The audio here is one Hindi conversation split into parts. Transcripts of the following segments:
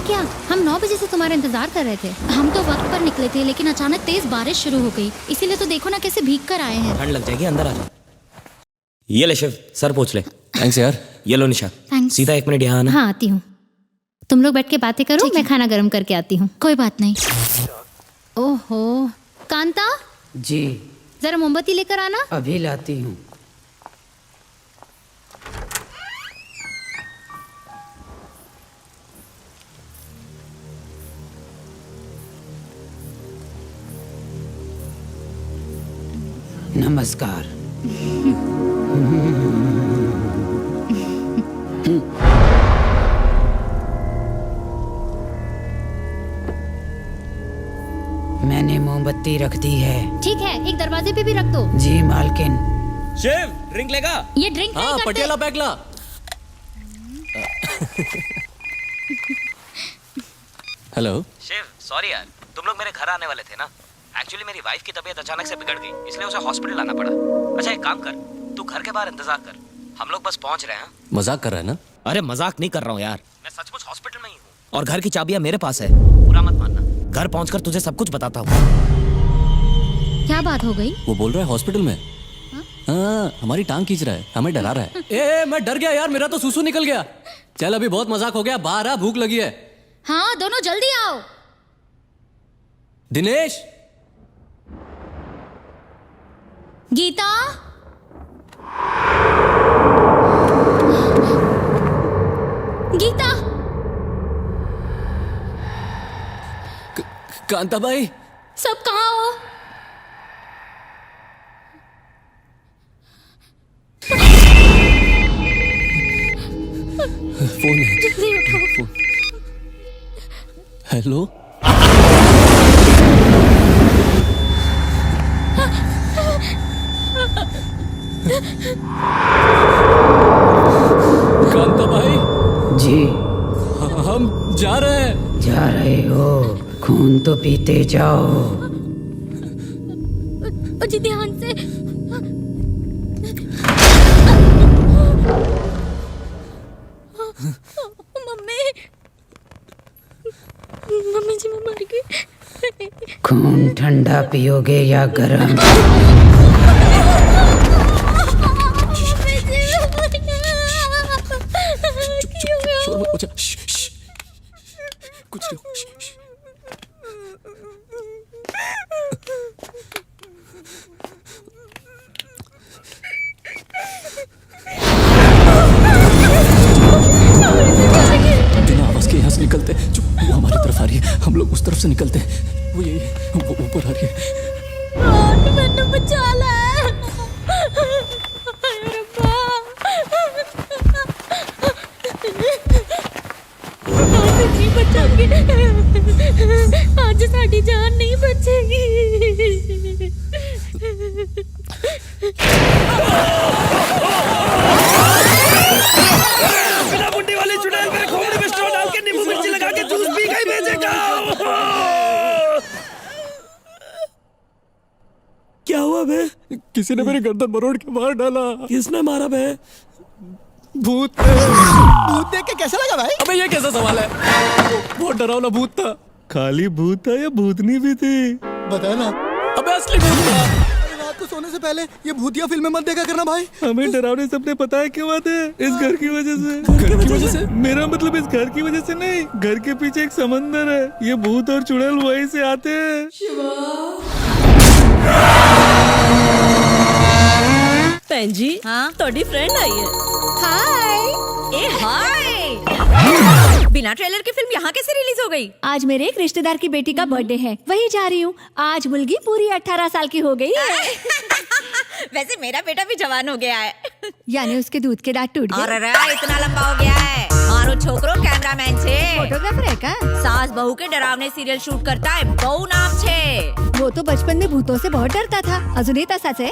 क्या? हम 9 बजे से तुम्हारा इंतजार कर रहे थे। हम तो वक्त पर निकले थे, लेकिन अचानक तेज बारिश शुरू हो गई, इसीलिए तो देखो ना कैसे भीग कर आए हैं। ठंड लग जाएगी, अंदर आ जाओ। ये ले शिव, सर पोंछ ले। थैंक्स यार। ये लो निशा, Thanks। सीधा 1 मिनट यहाँ आना। हाँ आती हूँ। तुम लोग बैठ के बातें करो, मैं खाना गर्म करके आती हूँ। कोई बात नहीं। ओहो कांता, जी जरा मोमबत्ती लेकर आना। अभी लाती हूँ। नमस्कार। मैंने मोमबत्ती रख दी है। ठीक है, एक दरवाजे पे भी रख दो। जी मालकिन। शिव ड्रिंक लेगा? ये ड्रिंक नहीं हाँ करते। पटियाला पैक ला। हेलो शिव सॉरी यार, तुम लोग मेरे घर आने वाले थे ना। एक्चुअली मेरी वाइफ की तबीयत अचानक से बिगड़ गई, इसलिए उसे हॉस्पिटल आना पड़ा। अच्छा एक काम कर, तू घर के बाहर इंतजार कर, हम लोग बस पहुंच रहे हैं। मजाक कर रहा है ना? अरे मजाक नहीं कर रहा हूँ यार, मैं सचमुच हॉस्पिटल में ही हूँ और घर की चाबियां मेरे पास है। बुरा मत मानना, घर पहुंचकर तुझे सब कुछ बताता हूँ। क्या बात हो गई? वो बोल रहा है हॉस्पिटल में। हाँ हमारी टांग खींच रहा है, हमें डरा रहा है। ए मैं डर गया यार, मेरा तो सूसू निकल गया। चल अभी बहुत मजाक हो गया, बाहर आ, भूख लगी है। हाँ दोनों जल्दी आओ। दिनेश। गीता, गीता। कांता भाई। सब कहाँ हो? फोन है। जल्दी उठाओ। हेलो। कांता भाई। जी हम जा रहे हैं। जा रहे हो? खून तो पीते जाओ। जी ध्यान से। मम्मी, मम्मी जी मैं मर गई। खून ठंडा पियोगे या गरम? शोर मत मचा। कुछ नहीं। बिना आवाज के यहाँ से निकलते। चुप, वो हमारी तरफ आ रही है, हम लोग उस तरफ से निकलते हैं। वो यही वो ऊपर आ रही है। मैंने बचा ला। नहीं बचाओगे, आज साड़ी जान नहीं बचेगी। बिना मुंडी वाली चुड़ैल मेरे खोपड़ी में स्ट्रॉ डाल के नींबू मिर्ची लगा के जूस पी के भेजेगा। क्या हुआ बे? किसी ने मेरी गर्दन मरोड़ के मार डाला। किसने मारा बे? भूत। भूत देख के कैसा लगा भाई? अबे ये कैसा सवाल है? बहुत डरावना भूत था। खाली भूत था या भूतनी भी थी? बता ना। अबे असली भूत था। रात को सोने से पहले ये भूतिया फिल्में मत देखा करना भाई। हमें डरावने सपने पता है क्यों आते हैं? इस घर की वजह से। घर की वजह से? मेरा मतलब इस घर की वजह से नहीं, घर के पीछे एक समंदर है, ये भूत और चुड़ैल वहीं से आते हैं। ਭੈਣ ਜੀ हाँ ਤੁਹਾਡੀ फ्रेंड आई है। हाय ए हाय बिना ट्रेलर की फिल्म यहाँ कैसे रिलीज हो गई? आज मेरे एक रिश्तेदार की बेटी का बर्थडे है, वही जा रही हूँ। आज मुलगी पूरी 18 साल की हो गई है। वैसे मेरा बेटा भी जवान हो गया है। यानी उसके दूध के दांत टूट और गए। इतना लंबा हो गया है। मारो छोकरो कैमरामैन छे। फोटोग्राफर है का? सास बहू के डरावने सीरियल शूट करता है, बहू नाम छे। वो तो बचपन में भूतों से बहुत डरता था, अजुनी तसा से।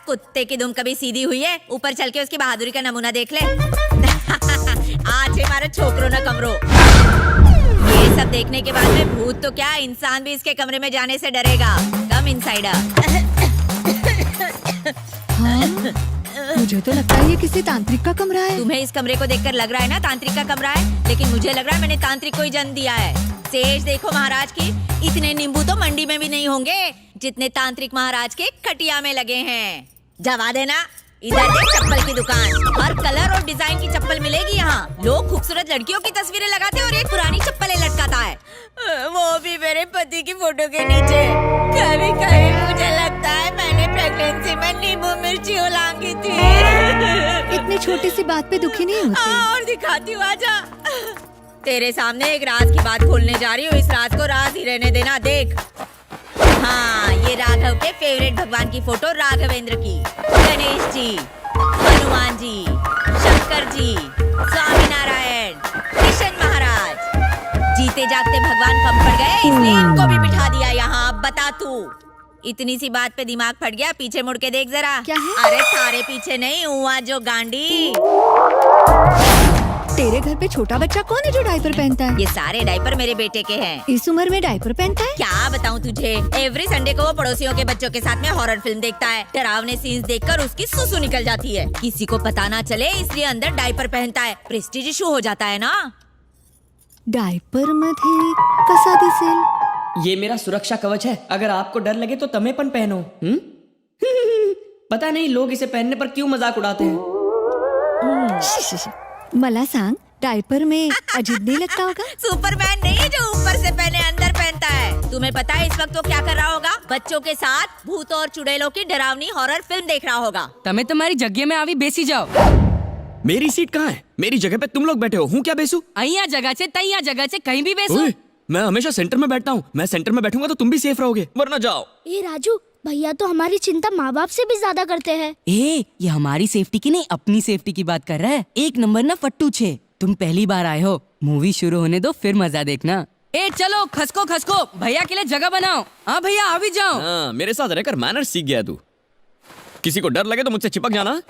कुत्ते की दुम कभी सीधी हुई है? ऊपर चल के उसकी बहादुरी का नमूना देख ले। आज है हमारा छोकरो न कमरो। ये सब देखने के बाद में भूत तो क्या, इंसान भी इसके कमरे में जाने से डरेगा। कम इनसाइडर। मुझे तो लगता है ये किसी तांत्रिक का कमरा है। तुम्हें इस कमरे को देखकर लग रहा है ना तांत्रिक का कमरा है, लेकिन मुझे लग रहा है मैंने तांत्रिक को ही जन्म दिया है। सेज देखो महाराज की, इतने नींबू तो मंडी में भी नहीं होंगे जितने तांत्रिक महाराज के खटिया में लगे हैं। जवा देना, इधर देख चप्पल की दुकान, हर कलर और डिजाइन की चप्पल मिलेगी यहाँ। लोग खूबसूरत लड़कियों की तस्वीरें लगाते हैं और एक पुरानी चप्पलें लटकाता है, वो भी मेरे पति की फोटो के नीचे। कभी कभी मुझे लगता है मैंने प्रेगनेंसी में नींबू मिर्ची उलांगी थी। इतनी छोटी सी बात पे दुखी नहीं होते। और दिखाती हूँ, आजा। तेरे सामने एक राज की बात खोलने जा रही हूँ, इस राज को राज ही रहने देना। देख, हाँ, ये राघव के फेवरेट भगवान की फोटो, राघवेंद्र की, गणेश जी, हनुमान जी, शंकर जी, स्वामी नारायण, कृष्ण महाराज। जीते जागते भगवान कम पड़ गए, इसलिए इनको भी बिठा दिया यहाँ। अब बता तू, इतनी सी बात पे दिमाग फट गया? पीछे मुड़ के देख जरा। क्या है? अरे तारे पीछे नहीं, हुआ जो गांडी। तेरे घर पे छोटा बच्चा कौन है जो डायपर पहनता है? ये सारे डायपर मेरे बेटे के हैं। इस उम्र में डायपर पहनता है? क्या बताऊं तुझे, एवरी संडे को वो पड़ोसियों के बच्चों के साथ में हॉरर फिल्म देखता है। डरावने सीन्स देखकर उसकी सुसु निकल जाती है। किसी को पता ना चले इसलिए अंदर डायपर पहनता है। प्रेस्टीज इशू हो जाता है ना। डायपर मध्ये कसा दिसेल? ये मेरा सुरक्षा कवच है, अगर आपको डर लगे तो तमे पण पहनो। पता नहीं लोग इसे पहनने पर क्यों मजाक उड़ाते हैं। मला सांग, डायपर में अजीब नहीं लगता होगा? सुपरमैन नहीं जो ऊपर से पहने अंदर पहनता है। तुम्हें पता है इस वक्त वो क्या कर रहा होगा? बच्चों के साथ भूत और चुड़ैलों की डरावनी हॉरर फिल्म देख रहा होगा। तमे तुम्हारी जगह में आवी बेसी जाओ। मेरी सीट कहाँ है? मेरी जगह पे तुम लोग बैठे हो, हूँ क्या बेसू? अहिया जगह से तैया जगह से कहीं भी बेसो। ओए, मैं हमेशा सेंटर में बैठता हूँ। मैं सेंटर में बैठूंगा तो तुम भी सेफ रहोगे, वरना जाओ। ये राजू भैया तो हमारी चिंता माँ बाप से भी ज्यादा करते हैं। ये हमारी सेफ्टी की नहीं, अपनी सेफ्टी की बात कर रहा है। एक नंबर ना फट्टू छे। तुम पहली बार आए हो, मूवी शुरू होने दो फिर मजा देखना। चलो खसको खसको, भैया के लिए जगह बनाओ। हाँ भैया आ भी जाओ। हाँ, मेरे साथ रहकर मैनर्स सीख गया तू। किसी को डर लगे तो मुझसे चिपक जाना।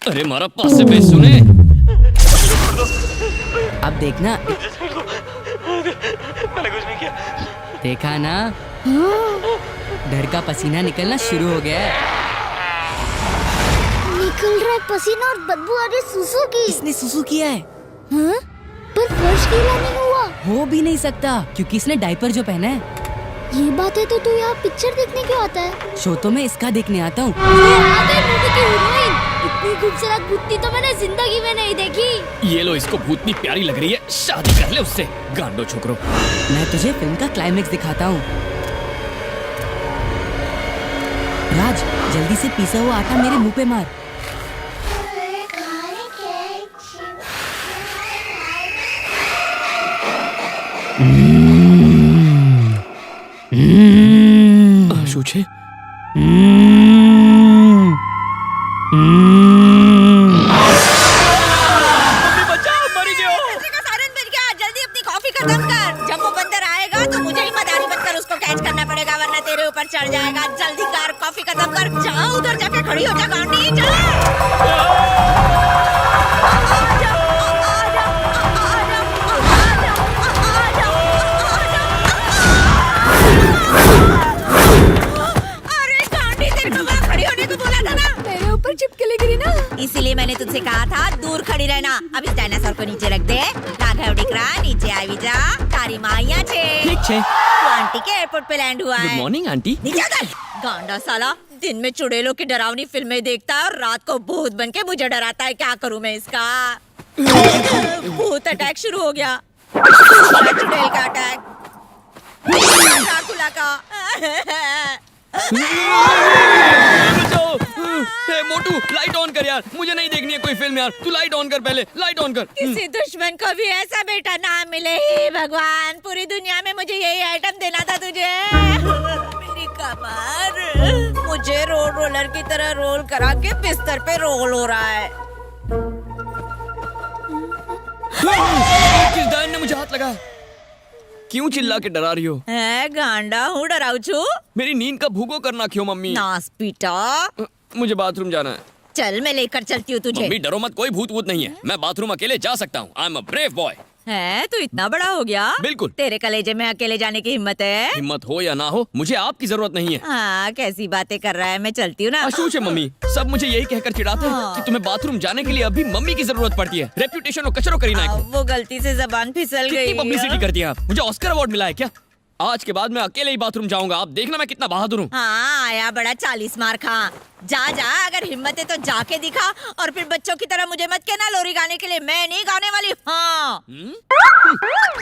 अरे मारा पास से बेस सुने। अब देखना। मैंने कुछ नहीं किया। देखा ना, डर का पसीना निकलना शुरू हो गया है। निकल रहा है पसीना और बदबू आ रही सुसु की। इसने सुसु किया है। हाँ? पर फर्श गीला नहीं हुआ। हो भी नहीं सकता क्योंकि इसने डायपर जो पहना है। ये बात है तो तू यहाँ पिक्चर देखने क्यों आता है? शो तो मैं इसका देखने आता हूँ। इतनी खूबसूरत भूतनी तो मैंने जिंदगी में नहीं देखी। ये लो, इसको भूतनी प्यारी लग रही है, शादी कर ले उससे, गांडो छोकरो। मैं तुझे फिल्म का क्लाइमेक्स दिखाता हूँ। राज, जल्दी से पीसा हुआ आटा मेरे मुंह पे मार। आशु छे। जल्दी अपनी कॉफी खत्म कर। जब वो बंदर आएगा तो मुझे ही मदारी बनकर उसको कैच करना पड़ेगा, वरना तेरे ऊपर चढ़ जाएगा। जल्दी कर, कॉफी खत्म कर। जाओ उधर जाके खड़ी हो जा गांडी, अरे गांडी, तेरे को वहाँ खड़ी होने को बोला था ना। मेरे ऊपर चिपके गिरी ना, इसीलिए मैंने तुझसे कहा था दूर खड़ी रहना। अब इस डायनासोर को नीचे रख दे। राघव डिकरा नीचे आई जा। तारी माँ यहाँ छे। ठीक छे। तो आंटी के एयरपोर्ट पे लैंड हुआ गुड है। Morning aunty. नीचे उतर। गांडा साला, दिन में चुड़ैलों की डरावनी फिल्में देखता है और रात को भूत बन के मुझे डराता है। क्या करूं मैं इसका? भूत अटैक शुरू हो गया। चुड़ैल का अटैक, ड्राकुला का। मोटू, लाइट ऑन कर यार, मुझे नहीं देखनी है कोई फिल्म यार। तू लाइट ऑन कर, पहले लाइट ऑन कर। किसी दुश्मन को भी ऐसा बेटा ना मिले ही भगवान। पूरी दुनिया में मुझे यही आइटम देना था तुझे। मेरी कमर, मुझे रोलर की तरह रोल करा के बिस्तर पे रोल हो रहा है। किस डायन ने मुझे हाथ लगा? क्यों चिल्ला के डरा रही हो? गांडा हूँ, डराऊ छू। मेरी नींद का भूगो करना क्यों मम्मी? नास पीटा। मुझे बाथरूम जाना है। चल मैं लेकर चलती हूँ तुझे। मम्मी डरो मत, कोई भूत वूत नहीं है। मैं बाथरूम अकेले जा सकता हूँ। I am a brave boy. है तू इतना बड़ा हो गया? बिल्कुल। तेरे कलेजे में अकेले जाने की हिम्मत है? हिम्मत हो या ना हो, मुझे आपकी जरूरत नहीं है। हाँ, कैसी बातें कर रहा है। मैं चलती हूँ ना। अशूच है मम्मी, सब मुझे यही कहकर चिढ़ाते हैं कि तुम्हें बाथरूम जाने के लिए अभी मम्मी की जरूरत पड़ती है। रेप्यूटेशन और कचरो करीना को वो गलती से जबान फिसल गई। कितनी पब्लिसिटी कर दिया। मुझे ऑस्कर अवार्ड मिला है क्या? आज के बाद मैं अकेले ही बाथरूम जाऊंगा। आप देखना मैं कितना बहादुर हूँ। हाँ आया बड़ा 40 मार खा। जा जा, अगर हिम्मत है तो जाके दिखा, और फिर बच्चों की तरह मुझे मत कहना लोरी गाने के लिए, मैं नहीं गाने वाली। हाँ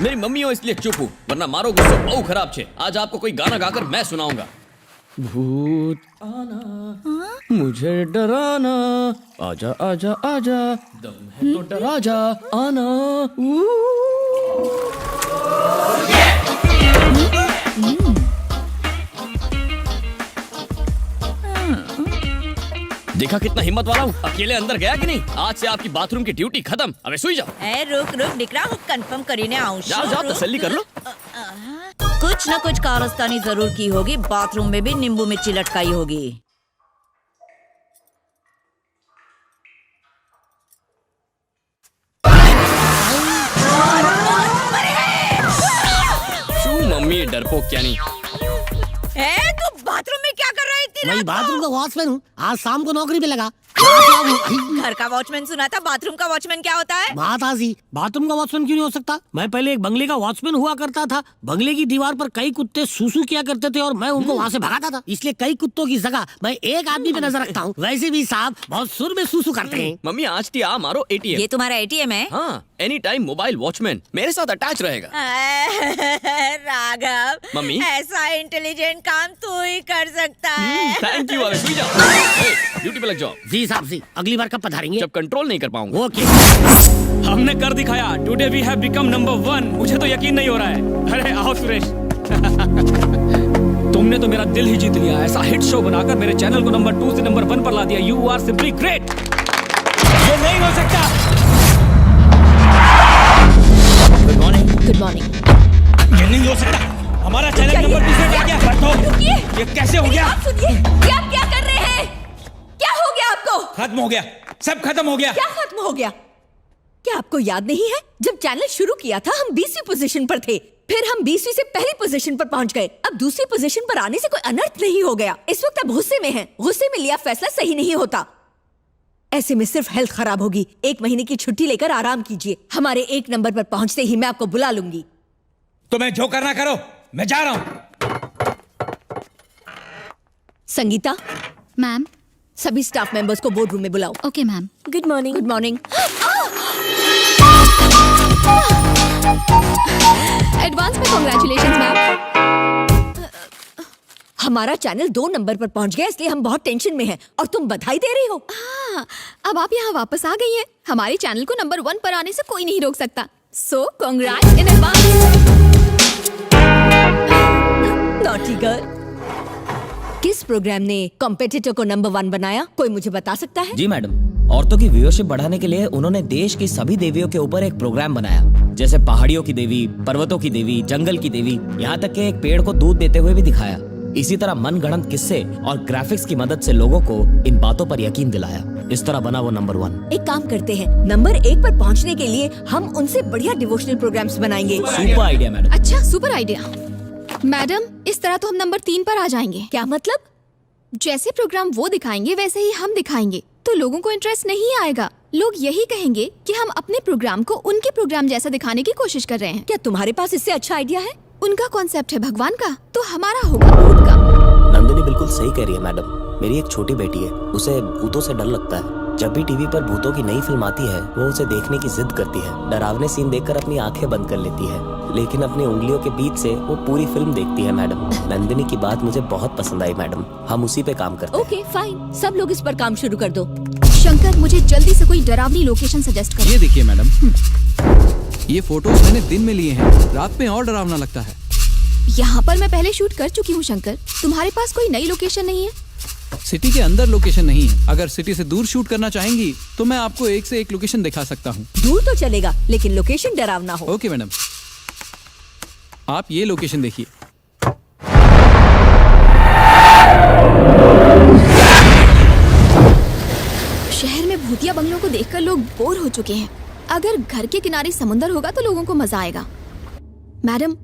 मेरी मम्मी हो इसलिए चुप हूँ, वरना मारो गुस्सा बहु खराब छे। आज आपको कोई गाना गाकर मैं सुनाऊंगा। भूत आना मुझे डराना, आजा आजा आजा, दम है तो डरा जा आना। देखा कितना हिम्मत वाला हूँ, अकेले अंदर गया कि नहीं। आज से आपकी बाथरूम की ड्यूटी खत्म। अबे सोई जाओ। रुक रुक दिकरा, कंफर्म करीने आऊं। जाओ जाओ, तसल्ली कर लो। कुछ न कुछ कारस्तानी जरूर की होगी, बाथरूम में भी नींबू मिर्ची लटकाई होगी। शू मम्मी डरपोक क्या नहीं। तू बाथरूम में क्या कर रही थी? मैं बाथरूम का वॉचमैन हूँ, आज शाम को नौकरी पे लगा। घर का वॉचमैन सुना था, बाथरूम का वॉचमैन क्या होता है? बात आसी, बाथरूम का वॉचमैन क्यों नहीं हो सकता? मैं पहले एक बंगले का वॉचमैन हुआ करता था। बंगले की दीवार पर कई कुत्ते सूसू किया करते थे और मैं उनको वहाँ से भगाता था। इसलिए कई कुत्तों की जगह मैं एक आदमी पे नजर रखता हूँ। वैसे भी साहब बहुत सुर में सूसू करते हैं। मम्मी आज ती आ मारो ATM। ये तुम्हारा ATM है? हाँ, एनी टाइम मोबाइल वॉचमैन मेरे साथ अटैच रहेगा। राघव मम्मी, ऐसा इंटेलिजेंट काम तू ही कर सकता है। Thank you. अबे सुई जाओ, ड्यूटी पे लग जाओ। जी साहब जी, अगली बार कब पधारेंगे? जब कंट्रोल नहीं कर पाऊंगा। ओके। हमने कर दिखाया। Today we have become number 1। मुझे तो यकीन नहीं हो रहा है। अरे आओ सुरेश। तुमने तो मेरा दिल ही जीत लिया। ऐसा हिट शो बनाकर मेरे चैनल को नंबर 2 से नंबर 1 पर ला दिया। You are simply great. ये नहीं हो सकता। Good morning. Good morning. ये नहीं हो सकता। हमारा चैनल नंबर 2 से आ गया। ये कैसे हो गया? सुनिए, क्या क्या कर रहे हैं? क्या हो गया आपको? खत्म हो गया, सब खत्म हो गया। क्या खत्म हो गया? क्या आपको याद नहीं है जब चैनल शुरू किया था हम 20वीं पोजीशन पर थे, फिर हम 20वीं से पहली पोजीशन पर पहुंच गए। अब दूसरी पोजीशन पर आने से कोई अनर्थ नहीं हो गया। इस वक्त अब गुस्से में हैं। गुस्से में लिया फैसला सही नहीं होता। ऐसे में सिर्फ हेल्थ खराब होगी। 1 महीने की छुट्टी लेकर आराम कीजिए। हमारे 1 नंबर पर पहुंचते ही मैं आपको बुला लूंगी। तो मैं जो करना करो, मैं जा रहा हूं। संगीता मैम। सभी स्टाफ मेंबर्स को बोर्ड रूम में बुलाओ। Okay ma'am. Good morning. Good morning. Advance में कांग्रेचुलेशंस मैम। हमारा चैनल 2 नंबर पर पहुंच गया, इसलिए हम बहुत टेंशन में हैं और तुम बधाई दे रही हो। अब आप यहाँ वापस आ गई हैं। हमारे चैनल को नंबर 1 पर आने से कोई नहीं रोक सकता। So congrats in advance. Naughty girl. किस प्रोग्राम ने कॉम्पिटिटर को नंबर 1 बनाया? कोई मुझे बता सकता है? जी मैडम, औरतों की व्यूअरशिप बढ़ाने के लिए उन्होंने देश की सभी देवियों के ऊपर एक प्रोग्राम बनाया, जैसे पहाड़ियों की देवी, पर्वतों की देवी, जंगल की देवी, यहाँ तक कि एक पेड़ को दूध देते हुए भी दिखाया। इसी तरह मनगढ़ंत किस्से और ग्राफिक्स की मदद से लोगों को इन बातों पर यकीन दिलाया। इस तरह बना वो नंबर 1। एक काम करते हैं, नंबर 1 पर पहुंचने के लिए हम उनसे बढ़िया डिवोशनल प्रोग्राम्स बनाएंगे। Super idea madam. अच्छा, सुपर आइडिया मैडम। इस तरह तो हम नंबर 3 पर आ जाएंगे। क्या मतलब? जैसे प्रोग्राम वो दिखाएंगे वैसे ही हम दिखाएंगे, तो लोगों को इंटरेस्ट नहीं आएगा। लोग यही कहेंगे कि हम अपने प्रोग्राम को उनके प्रोग्राम जैसा दिखाने की कोशिश कर रहे हैं। क्या तुम्हारे पास इससे अच्छा आइडिया है? उनका कॉन्सेप्ट है भगवान का, तो हमारा होगा भूत का। नंदिनी बिल्कुल सही कह रही है मैडम। मेरी एक छोटी बेटी है, उसे भूतों से डर लगता है। जब भी टीवी पर भूतों की नई फिल्म आती है, वो उसे देखने की जिद करती है। डरावने सीन देखकर अपनी आंखें बंद कर लेती है, लेकिन अपनी उंगलियों के बीच से वो पूरी फिल्म देखती है मैडम। नंदिनी की बात मुझे बहुत पसंद आई मैडम, हम उसी पे काम करते हैं। ओके फाइन, सब लोग इस पर काम शुरू कर दो। शंकर, मुझे जल्दी से कोई डरावनी लोकेशन सजेस्ट करो। ये देखिए मैडम, ये फोटोज मैंने दिन में लिए हैं, रात में और डरावना लगता है। यहाँ पर मैं पहले शूट कर चुकी हूँ शंकर। तुम्हारे पास कोई नई लोकेशन नहीं है? सिटी के अंदर लोकेशन नहीं है। अगर सिटी से दूर शूट करना चाहेंगी तो मैं आपको एक से एक लोकेशन दिखा सकता हूँ। दूर तो चलेगा, लेकिन लोकेशन डरावना हो। ओके मैडम, आप ये लोकेशन देखिए। शहर में भूतिया बंगलों को देखकर लोग बोर हो चुके हैं। अगर घर के किनारे समुंदर होगा तो लोगों को मजा आएगा। मैडम,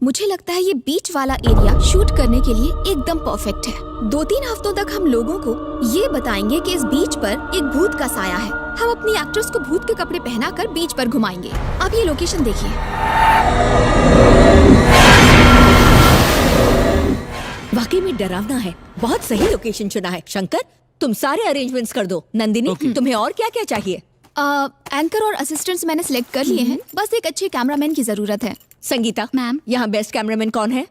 मुझे लगता है ये बीच वाला एरिया शूट करने के लिए एकदम परफेक्ट है। 2-3 हफ्तों तक हम लोगों को ये बताएंगे कि इस बीच पर एक भूत का साया है। हम अपनी एक्ट्रेस को भूत के कपड़े पहनाकर बीच पर घुमाएंगे। अब ये लोकेशन देखिए। वाकई में डरावना है। बहुत सही लोकेशन चुना है। शंकर, तुम सारे अरेंजमेंट्स कर दो। नंदिनी, तुम्हें और क्या क्या चाहिए? एंकर और असिस्टेंट्स मैंने सिलेक्ट कर लिए हैं। बस एक अच्छे कैमरामैन की जरूरत है। संगीता मैम। यहाँ बेस्ट कैमरामैन कौन है?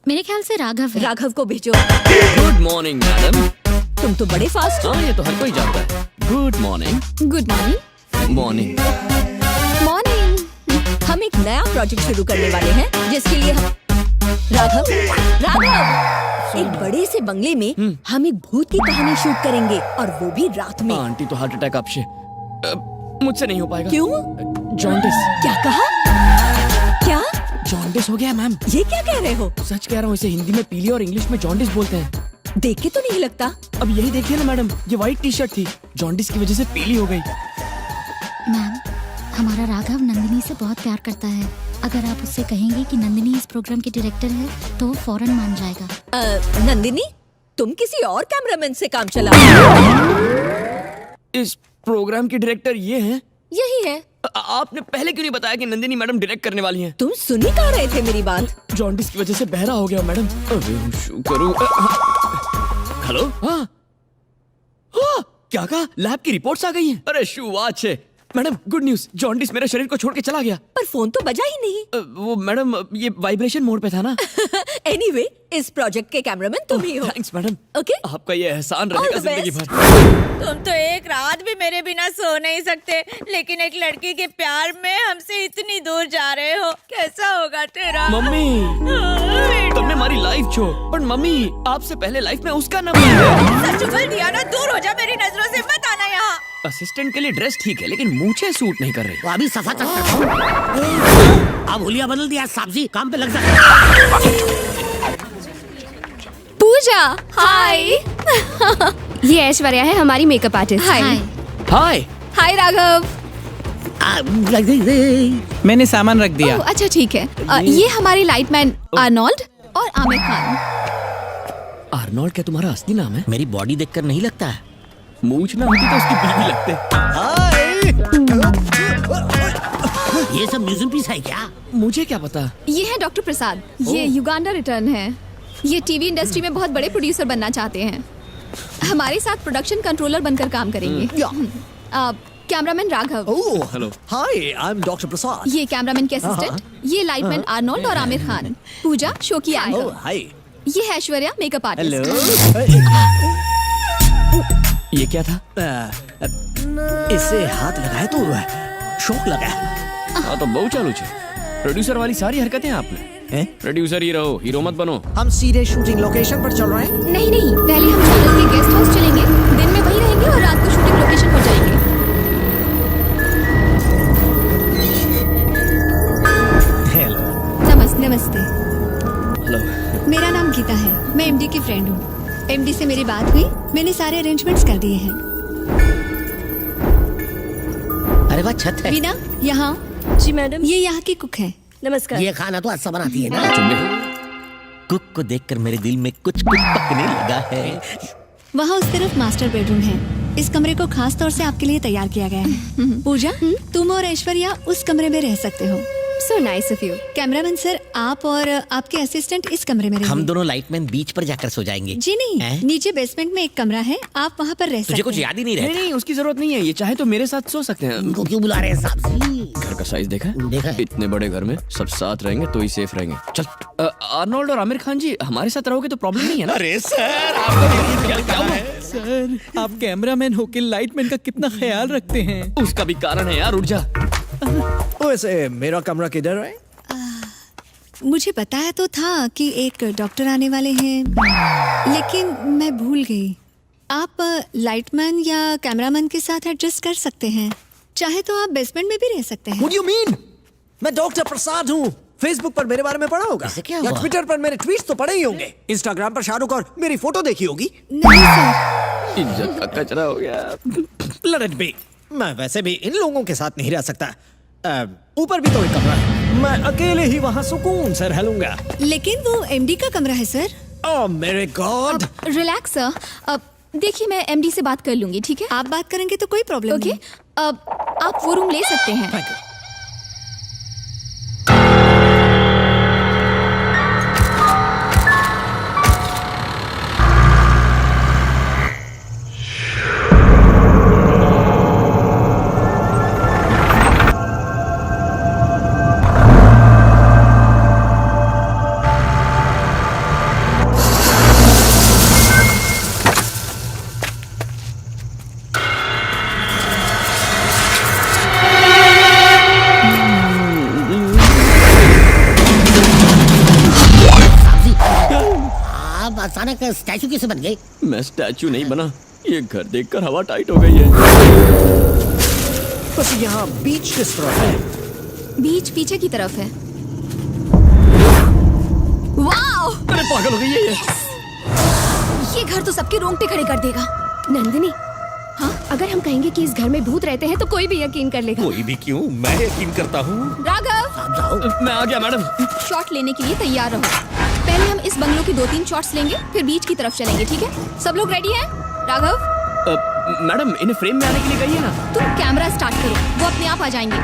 मेरे ख्याल से राघव है। राघव को भेजो। Good morning madam. तुम तो बड़े फास्ट हो। हाँ, ये तो हर कोई जानता है। Good morning. Good morning. Morning. Morning. हम एक नया प्रोजेक्ट शुरू करने वाले हैं जिसके लिए हम राघव एक बड़े से बंगले में हम एक भूत की कहानी शूट करेंगे और वो भी रात में। आंटी तो हार्ट अटैक आपसे मुझसे नहीं हो पाएगा। क्यों? जॉन्डिस। क्या कहा? क्या? जॉन्डिस हो गया मैम। ये क्या कह रहे हो? सच कह रहा हूँ। इसे हिंदी में पीली और इंग्लिश में जॉन्डिस बोलते हैं। देख के तो नहीं लगता। अब यही देखिए ना मैडम, ये व्हाइट टी शर्ट थी, जॉन्डिस की वजह से पीली हो गई। मैम, हमारा राघव नंदिनी से बहुत प्यार करता है। अगर आप उससे कहेंगे कि नंदिनी इस प्रोग्राम की डायरेक्टर है तो वो फौरन मान जाएगा। नंदिनी, तुम किसी और कैमरामैन से काम चलाओ। इस प्रोग्राम के डायरेक्टर ये हैं? यही है। आपने पहले क्यों नहीं बताया कि नंदिनी मैडम डायरेक्ट करने वाली हैं? तुम सुन ही कहाँ रहे थे मेरी बात? जॉन्डिस की वजह से बहरा हो गया मैडम। अरे शू करूं। हेलो। हाँ हाँ, क्या कहा? लैब की रिपोर्ट्स आ गई हैं। अरे शू, वाच है मैडम। गुड न्यूज, जॉन्डिस मेरे शरीर को छोड़ के चला गया। पर फोन तो बजा ही नहीं। वो मैडम, ये वाइब्रेशन मोड पे था ना। एनीवे, इस प्रोजेक्ट के कैमरामैन तुम ही हो। Thanks madam. ओके, आपका ये एहसान रहेगा जिंदगी भर। तुम तो एक रात भी मेरे बिना सो नहीं सकते, लेकिन एक लड़की के प्यार में हमसे इतनी दूर जा रहे हो। कैसा होगा तेरा? मम्मी, तुमने हमारी लाइफ छो, पर मम्मी आपसे पहले लाइफ में उसका नंबर। सच बोल दिया ना, दूर हो जा मेरी नजरों से, मत आना यहाँ। असिस्टेंट के लिए ड्रेस ठीक है, लेकिन मूछें सूट नहीं कर रही। वो अभी सफा चल रहा हूँ। अब हुलिया बदल दिया साहब जी, काम पे लग जा। पूजा, हाय। ये ऐश्वर्या है, हमारी मेकअप आर्टिस्ट। हाय। हाय। हाय राघव। मैंने सामान रख दिया। ओह, अच्छा ठीक है। ये हमारे लाइटमैन आर्नोल्ड और आमिर खान। आर्नोल्ड क्या तुम्हारा असली नाम है? मेरी बॉडी देखकर नहीं लगता है। मूछ ना होती तो उसकी बीवी लगते। ये सब म्यूजियम पीस है क्या? मुझे क्या पता। ये है डॉक्टर प्रसाद। ये युगांडा रिटर्न है। ये टीवी इंडस्ट्री में बहुत बड़े प्रोड्यूसर बनना चाहते हैं। हमारे साथ प्रोडक्शन कंट्रोलर बनकर काम करेंगे। Cameraman Raghav. Hello. Hi, I am doctor Prasad. ये कैमरामैन के असिस्टेंट। ये लाइटमैन आर्नोल्ड और आमिर खान। पूजा शो की एंकर। हाय। ये है ऐश्वर्या, मेकअप आर्टिस्ट। ये क्या था? इससे हाथ लगाए तो शौक लगा। हाँ तो बहुत चालू छे। प्रोड्यूसर वाली सारी हरकतें आपने। प्रोड्यूसर ही रहो, हीरो मत बनो। हम सीधे शूटिंग लोकेशन पर चल रहे हैं। नहीं नहीं, पहले हम होटल के गेस्ट हाउस चलेंगे, दिन में वहीं रहेंगे और रात को शूटिंग लोकेशन पर जाएंगे। नमस्ते। हेलो। मेरा नाम गीता है, मैं एमडी की फ्रेंड हूँ। एमडी से मेरी बात हुई, मैंने सारे अरेंजमेंट्स कर दिए हैं। अरे वाह, छत है। वीना, यहाँ। जी मैडम। ये यहाँ की कुक है। नमस्कार। ये खाना तो अच्छा बनाती है ना। कुक को देखकर मेरे दिल में कुछ पकने लगा है। वहाँ उस तरफ मास्टर बेडरूम है। इस कमरे को खास तौर से आपके लिए तैयार किया गया है। पूजा, तुम और ऐश्वर्या उस कमरे में रह सकते हो। So nice of you. Cameraman sir, आप और आपके असिस्टेंट इस कमरे में रहेंगे। हम दोनों लाइटमैन बीच पर जाकर सो जाएंगे। जी नहीं, नीचे बेसमेंट में एक कमरा है, आप वहाँ पर रह सकते हैं। तुझे कुछ याद ही नहीं रहता। नहीं, उसकी जरूरत नहीं है। ये चाहे तो मेरे साथ सो सकते हैं। उनको क्यों बुला रहे हैं साहब जी? घर का साइज देखा? देखा। इतने बड़े घर में सब साथ रहेंगे तो ही सेफ रहेंगे। चल। आर्नोल्ड और आमिर खान जी, हमारे साथ रहोगे तो प्रॉब्लम नहीं है ना? अरे सर, आपका क्या हुआ? सर, आप कैमरामैन होके लाइटमैन का कितना ख्याल रखते हैं। उसका भी कारण है यार, उठ जा। वैसे मेरा कमरा किधर है? मुझे बताया तो था कि एक डॉक्टर आने वाले हैं, लेकिन मैं भूल गई। आप लाइटमैन या कैमरामैन के साथ एडजस्ट कर सकते हैं। चाहे तो आप बेसमेंट में भी रह सकते हैं। What do you mean? मैं डॉक्टर प्रसाद हूँ। फेसबुक पर मेरे बारे में पढ़ा होगा या ट्विटर पर मेरे ट्वीट्स तो पढ़े ही होंगे। इंस्टाग्राम पर शाहरुख और मेरी फोटो देखी होगी। नहीं सर। इज्जत का कचरा हो गया। Let it be। मैं वैसे भी इन लोगों के साथ नहीं रह सकता। ऊपर भी तो एक कमरा है, मैं अकेले ही वहाँ सुकून से रह लूंगा। लेकिन वो एमडी का कमरा है सर। ओह मेरे गॉड। Relax sir. अब देखिए मैं एमडी से बात कर लूंगी, ठीक है? आप बात करेंगे तो कोई प्रॉब्लम ओके नहीं। अब आप वो रूम ले सकते हैं। Thank you. आप अचानक स्टैचू कैसे बन गए? मैं स्टैचू नहीं बना, ये घर देखकर हवा टाइट हो गई है। बस यहाँ बीच किस तरफ है? बीच पीछे की तरफ है। वाओ! अरे पागल हो गई है ये। ये घर तो सबके रोंगटे खड़े कर देगा। नंदिनी, हाँ, अगर हम कहेंगे कि इस घर में भूत रहते हैं तो कोई भी यकीन कर लेगा। कोई भी क्यों, मैं यकीन करता हूँ। राघव, आप जाओ। मैं आ गया मैडम। शॉट लेने के लिए तैयार रहो। पहले हम इस बंगलों की 2-3 शॉट्स लेंगे, फिर बीच की तरफ चलेंगे, ठीक है? सब लोग रेडी हैं? राघव, मैडम इन्हें फ्रेम में आने के लिए कहिए ना। तुम कैमरा स्टार्ट करो, वो अपने आप आ जाएंगे।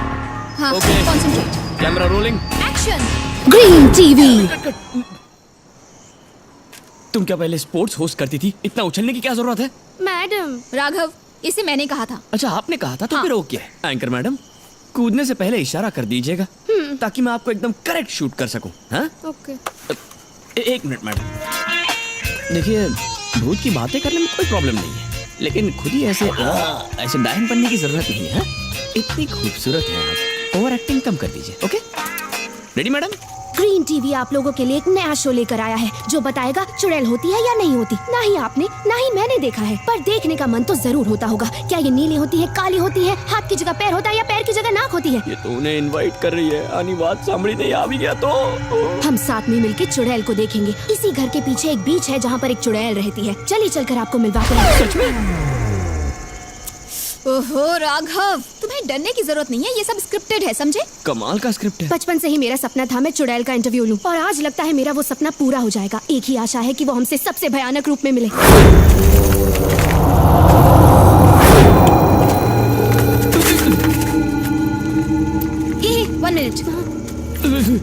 हाँ, Okay. Concentrate. Camera rolling. Action. Green TV. तुम क्या पहले स्पोर्ट्स होस्ट करती थी? इतना उछलने की क्या जरूरत है? मैडम, राघव, इसे मैंने कहा था। अच्छा आपने कहा था तो हाँ। फिर ओके है। एंकर मैडम, कूदने से पहले इशारा कर दीजिएगा ताकि मैं आपको एकदम करेक्ट शूट कर सकूं। हाँ? ओके। एक मिनट मैडम। देखिए, भूत की बातें करने में कोई प्रॉब्लम नहीं है, लेकिन खुद ही ऐसे डायन बनने की जरूरत नहीं है। इतनी खूबसूरत है आप, ओवर एक्टिंग कम कर दीजिए। Okay, ready madam? Green TV आप लोगों के लिए एक नया शो लेकर आया है जो बताएगा चुड़ैल होती है या नहीं होती। ना ही आपने ना ही मैंने देखा है, पर देखने का मन तो जरूर होता होगा। क्या ये नीली होती है, काली होती है, हाथ की जगह पैर होता है या पैर की जगह नाक होती है? ये तो उन्हें इनवाइट कर रही है, आनी बात सांभली नहीं आ भी गया तो। हम साथ में मिलकर चुड़ैल को देखेंगे। इसी घर के पीछे एक बीच है जहाँ पर एक चुड़ैल रहती है। चलिए चलकर आपको मिलवाते हैं। ओहो राघव, तुम्हें डरने की जरूरत नहीं है, ये सब स्क्रिप्टेड है, समझे? कमाल का स्क्रिप्ट है। बचपन से ही मेरा सपना था मैं चुड़ैल का इंटरव्यू लूं, और आज लगता है मेरा वो सपना पूरा हो जाएगा। एक ही आशा है कि वो हमसे सबसे भयानक रूप में मिले। One minute।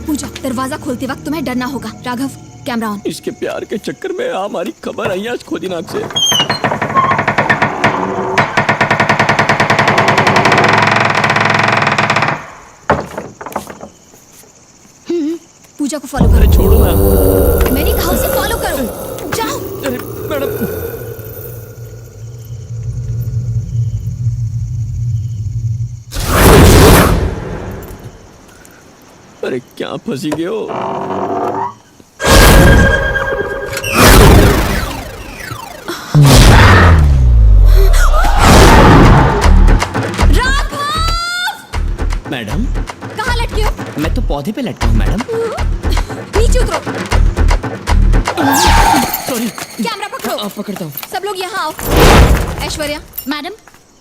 पूजा, दरवाजा खोलते वक्त तुम्हें डरना होगा। Raghav, camera on. इसके प्यार के चक्कर में हमारी खबर आई आज खुद ही नाक से। पूजा को फॉलो करो। अरे छोड़ो ना। मैंने कहा उसे फॉलो करो, जाओ। अरे मैडम, अरे क्या फंसी गए हो? मैडम, कहाँ लटके हो? मैं तो पौधे पे लटका हूँ मैडम। नीचे उतरो। सॉरी। कैमरा पकड़ो। आप पकड़ता हूँ। सब लोग यहाँ आओ। ऐश्वर्या, मैडम,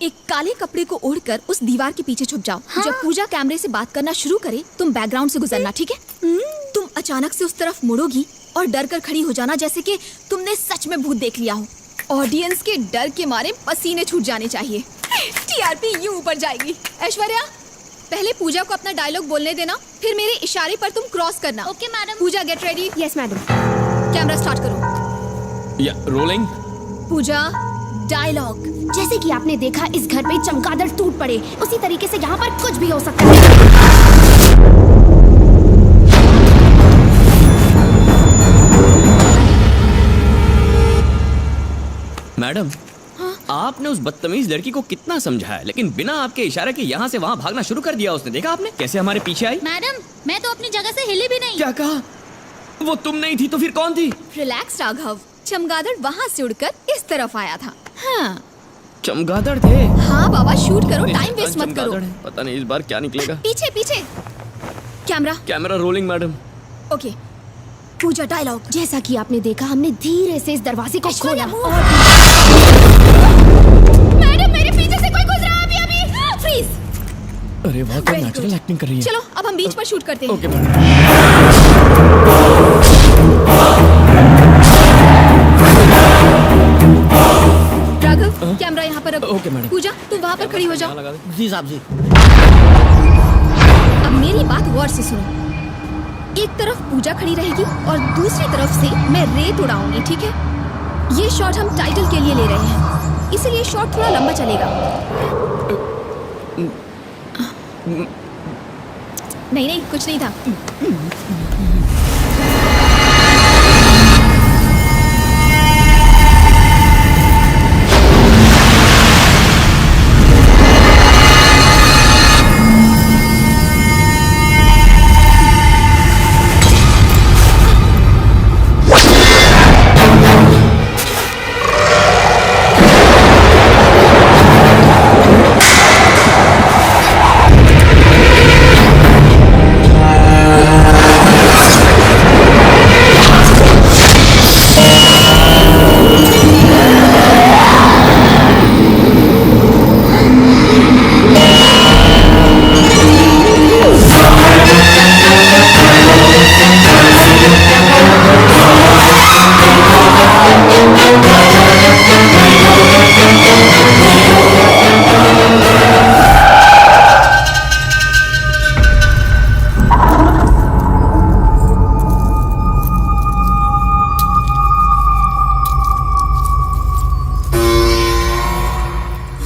एक काले कपड़े को ओढ़कर उस दीवार के पीछे छुप जाओ। हाँ? जब पूजा कैमरे से बात करना शुरू करे, तुम बैकग्राउंड से गुजरना, ठीक है? तुम अचानक से उस तरफ मुड़ोगी और डर कर खड़ी हो जाना, जैसे कि तुमने सच में भूत देख लिया हो। ऑडियंस के डर के मारे पसीने छूट जाने चाहिए। टीआरपी यूं ऊपर जाएगी। ऐश्वर्या, पहले पूजा को अपना डायलॉग बोलने देना, फिर मेरे इशारे पर तुम क्रॉस करना। Okay madam. Pooja, get ready. Yes madam. Camera start करो। या रोलिंग। पूजा, डायलॉग। जैसे कि आपने देखा इस घर पे चमगादड़ टूट पड़े, उसी तरीके से यहाँ पर कुछ भी हो सकता है। मैडम, आपने उस बदतमीज लड़की को कितना समझाया, लेकिन बिना आपके इशारे के यहाँ से वहाँ भागना शुरू कर दिया उसने। देखा आपने कैसे हमारे पीछे आई? मैडम, मैं तो अपनी जगह से हिली भी नहीं। क्या कहा? वो तुम नहीं थी तो फिर कौन थी? रिलैक्स राघव, चमगादड़ वहाँ से उड़कर इस तरफ आया था। हाँ चमगादड़ थे। हाँ बाबा, शूट करो, टाइम वेस्ट मत करो। पता नहीं इस बार क्या निकलेगा। पीछे पीछे। Camera rolling madam. ओके। पूजा, डायलॉग। जैसा कि आपने देखा, हमने धीरे से इस दरवाजे को खोला। मैडम, मेरे पीछे से कोई गुजरा अभी। फ्रीज। अरे वाह, क्या नाटक नेचुरल एक्टिंग कर रही है। चलो अब हम बीच पर शूट करते हैं। Okay madam. राघव कैमरा यहाँ पर रखो। Okay madam. पूजा तुम वहाँ पर खड़ी हो जाओ। जी साहब जी। अब मेरी बात गौर से सुनो। एक तरफ पूजा खड़ी रहेगी और दूसरी तरफ से मैं रेत उड़ाऊंगी, ठीक है? ये शॉट हम टाइटल के लिए ले रहे हैं, इसीलिए शॉट थोड़ा लंबा चलेगा। नहीं नहीं कुछ नहीं था।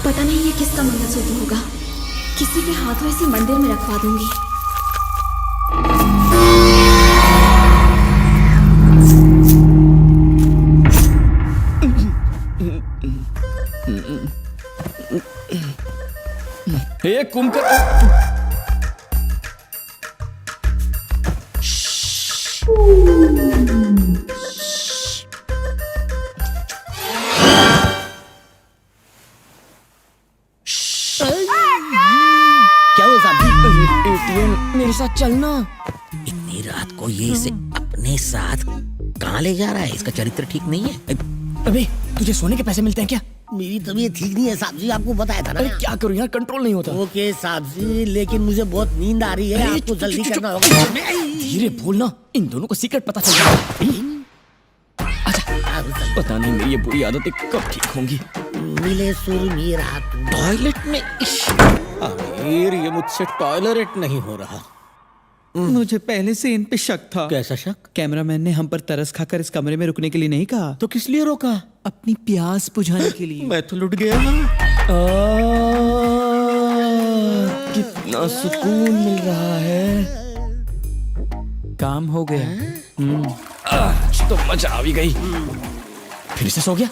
पता नहीं ये किसका मंगलसूत्र होगा, किसी के हाथों इसे मंदिर में रखवा दूंगी। हे कुंभकर्ण, क्या हुआ साहब जी? एटीएम मेरे साथ चलना। इतनी रात को ये इसे अपने साथ कहाँ ले जा रहा है? इसका चरित्र ठीक नहीं है। अबे तुझे सोने के पैसे मिलते हैं क्या? मेरी तबीयत ठीक नहीं है साहब जी, आपको बताया था ना। अरे क्या करूं यार, कंट्रोल नहीं होता। ओके साहब जी, लेकिन मुझे बहुत नींद आ रही है, आपको जल्दी करना होगा। धीरे बोलना, इन दोनों को सीक्रेट पता चल जाएगा। पता नहीं मेरी ये बुरी आदतें कब ठीक होंगी। मिले सुर मेरा टॉयलेट में अमीर, ये मुझसे टॉयलेट नहीं हो रहा। मुझे पहले से इन पे शक था। कैसा शक? कैमरामैन ने हम पर तरस खाकर इस कमरे में रुकने के लिए नहीं कहा, तो किस लिए रोका? अपनी प्यास बुझाने के लिए। मैं तो लुट गया। कितना सुकून मिल रहा है। काम हो गया। आज तो मजा आ भी गई। फिर से सो गया।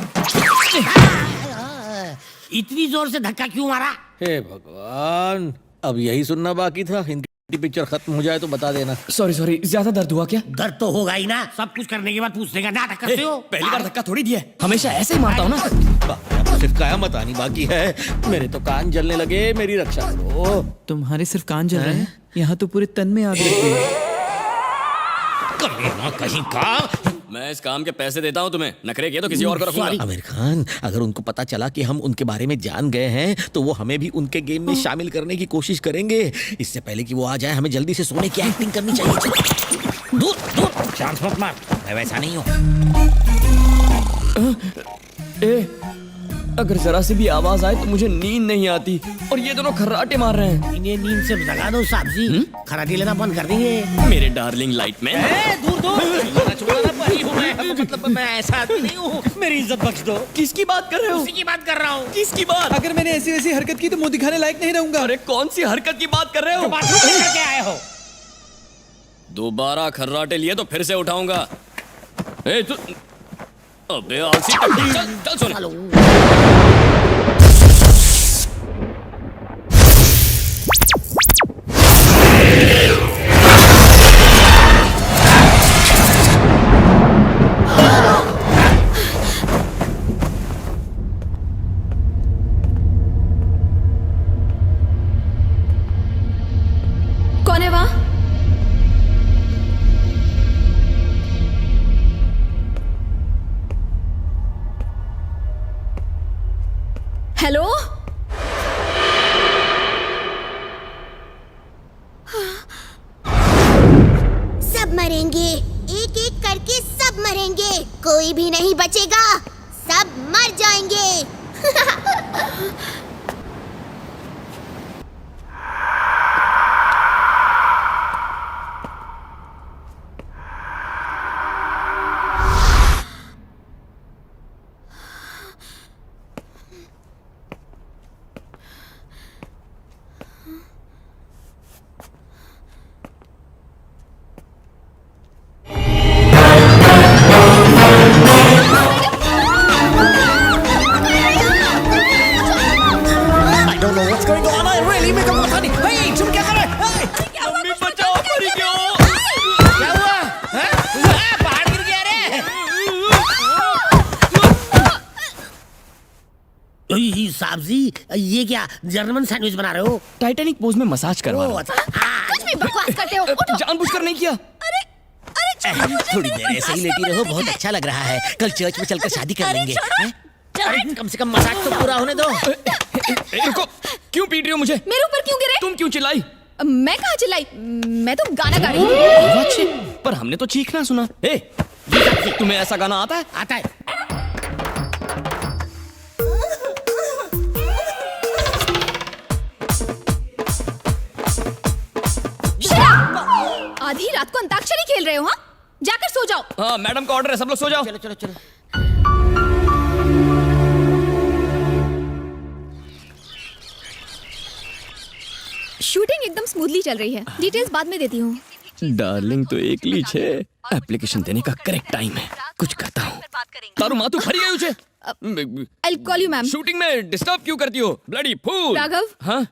इतनी जोर से धक्का क्यों मारा? हे भगवान, अब यही सुनना बाकी था। इनकी पिक्चर खत्म हो जाए तो बता देना। सॉरी, ज्यादा दर्द हुआ क्या? दर्द तो होगा ही ना, सब कुछ करने के बाद पूछने का नाटक करते हो। पहली बार धक्का थोड़ी दिया है, हमेशा ऐसे ही मारता हूँ ना। अब सिर्फ कयामत आनी बाकी है। मेरे तो कान जलने लगे, मेरी रक्षा करो। तुम्हारे सिर्फ कान जल रहे हैं, यहाँ तो पूरे तन में आग लगी है। कहीं का मैं इस काम के पैसे देता हूँ तुम्हें, नखरे किए तो किसी और को रखूंगा। आमिर खान, अगर उनको पता चला कि हम उनके बारे में जान गए हैं तो वो हमें भी उनके गेम में शामिल करने की कोशिश करेंगे। इससे पहले कि वो आ जाए, हमें जल्दी से सोने की एक्टिंग करनी चाहिए। दूर दूर चांस मत मार, मैं वैसा नहीं हूँ। अगर जरा सी भी आवाज आए तो मुझे नींद नहीं आती, और ये दोनों खर्राटे मार रहे हैं। इन्हें नींद से जगा दो साहब जी, खराटे लेना बंद कर देंगे। मेरे डार्लिंग लाइटमैन। दूर दूर मतलब मैं ऐसा आदमी नहीं हूँ, मेरी इज्जत बख्श दो। किसकी बात कर रहे हो? उसी की बात कर रहा हूँ। किसकी बात? अगर मैंने ऐसी वैसी हरकत की तो मुंह दिखाने लायक नहीं रहूंगा। अरे कौन सी हरकत की बात कर रहे हो? बाथरूम में करके आए हो। दोबारा खर्राटे लिए तो फिर से उठाऊंगा। ए तू, अबे आलसी टट्टी, चल सुन। कौन है वहाँ? हेलो? मरेंगे, एक एक करके सब मरेंगे, कोई भी नहीं बचेगा, सब मर जाएंगे। साहब जी, ये क्या जर्मन सैंडविच बना रहे हो? टाइटैनिक पोज में मसाज करवा रहा हूं। कुछ भी बकवास करते हो। उठो। जानबूझकर नहीं किया। थोड़ी देर ऐसे ही लेटी रहो, बहुत अच्छा लग रहा है। कल चर्च में चलकर शादी कर लेंगे। अरे कम से कम मसाज तो पूरा होने दो। रुको, क्यों पीट रही हो मुझे? मेरे ऊपर क्यों गिरे? तुम क्यों चिल्लाई? मैं कहाँ चिल्लाई? मैं तो गाना गा रही थी। पर हमने तो चीखना सुना। तुम्हें ऐसा गाना आता है? आता है। आधी रात को अंताक्षरी खेल रहे हो? हाँ, जाकर सो जाओ। हाँ, मैडम का ऑर्डर है, सब लोग सो जाओ। चलो चलो चलो। शूटिंग एकदम स्मूथली चल रही है, डिटेल्स बाद में देती हूँ। डार्लिंग तो एक लीच है, एप्लीकेशन देने का करेक्ट टाइम है, कुछ करता हूँ। तारू माँ तू फरी गई उसे? I'll call you, ma'am. Shooting में डिस्टर्ब क्यों करती हो? Bloody fool. राघव। हाँ?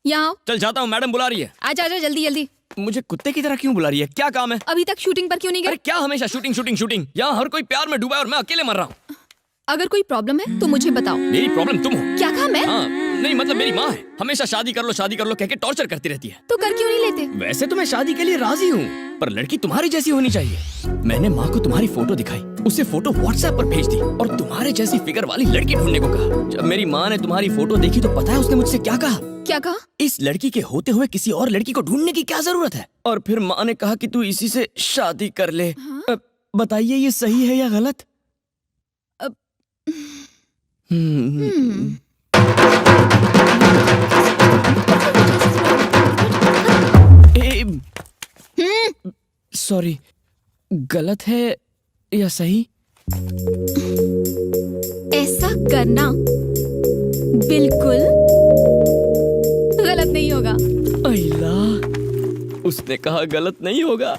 यहाँ आओ। चल जाता हूँ, मैडम बुला रही है। आजा आजा जल्दी जल्दी। मुझे कुत्ते की तरह क्यों बुला रही है? क्या काम है? अभी तक शूटिंग पर क्यों नहीं गए? अरे क्या हमेशा शूटिंग शूटिंग शूटिंग? यहाँ हर कोई प्यार में डूबा है और मैं अकेले मर रहा हूँ। अगर कोई प्रॉब्लम है तो मुझे बताओ। मेरी प्रॉब्लम तुम हो। क्या कहा मैं? हाँ, नहीं मतलब मेरी माँ है, हमेशा शादी कर लो कह के टॉर्चर करती रहती है। तो कर क्यों नहीं लेते? वैसे तो मैं शादी के लिए राजी हूँ, पर लड़की तुम्हारी जैसी होनी चाहिए। मैंने माँ को तुम्हारी फोटो दिखाई, उसे फोटो व्हाट्सएप पर भेज दी और तुम्हारे जैसी फिगर वाली लड़की ढूंढने को कहा। जब मेरी माँ ने तुम्हारी फोटो देखी तो पता है उसने मुझसे क्या कहा? क्या कहा? इस लड़की के होते हुए किसी और लड़की को ढूंढने की क्या जरूरत है? और फिर माँ ने कहा कि तू इसी से शादी कर ले। बताइए ये सही है या गलत? सॉरी, गलत है या सही? ऐसा करना बिल्कुल गलत नहीं होगा। अल्ला, उसने कहा गलत नहीं होगा।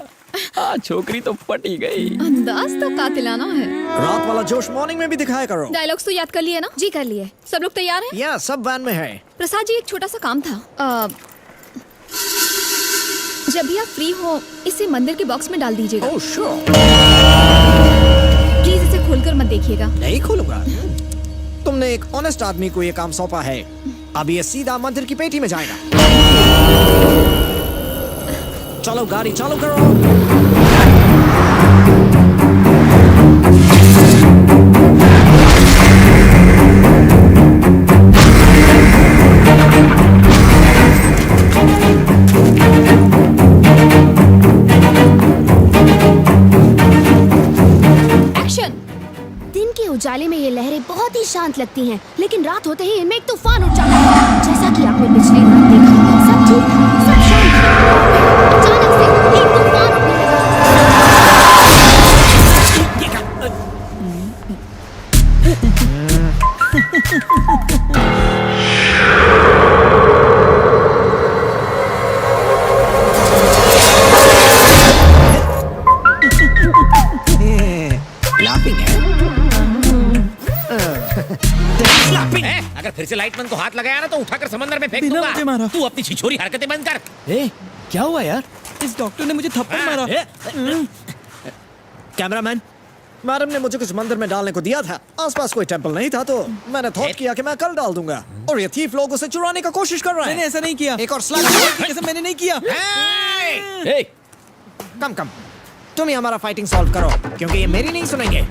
छोकरी तो पटी गई। अंदाज तो कातिलाना है। रात वाला जोश मॉर्निंग में भी दिखाया करो। डायलॉग्स तो याद कर लिए ना? जी कर लिए। सब लोग तैयार हैं? या सब वैन में है। प्रसाद जी, एक छोटा सा काम था। जब भी आप फ्री हो इसे मंदिर के बॉक्स में डाल दीजिएगा। Oh sure. प्लीज इसे खोलकर मत देखिएगा। नहीं खोलूंगा। तुमने एक ऑनेस्ट आदमी को ये काम सौंपा है, अब ये सीधा मंदिर की पेटी में जाएगा। चलो गाड़ी चालू करो। दिन के उजाले में ये लहरें बहुत ही शांत लगती हैं, लेकिन रात होते ही इनमें एक तूफान उठ जाता है। जैसा कि आपने पिछली रात देखा, सब ठीक था, सब शांत था। अचानक से एक तूफान उठने लगा। अगर फिर से लाइटमैन को हाथ लगाया ना तो उठाकर समंदर में फेंक दूंगा। तू अपनी छिछोरी हरकतें बंद कर। क्या हुआ यार? इस डॉक्टर ने मुझे थप्पड़ मारा। कैमरामैन, मैडम ने मुझे कुछ मंदिर में डालने को दिया था। आसपास कोई टेंपल नहीं था तो मैंने थॉट किया कि मैं कल डाल दूंगा। और ये थीफ लोग उसे चुराने का कोशिश कर रहे हैं। मैंने ऐसा नहीं किया। एक और स्लैप। ऐसा मैंने नहीं किया। कम तुम ही हमारा फाइटिंग सॉल्व करो, क्योंकि ये मेरी नहीं सुनेंगे।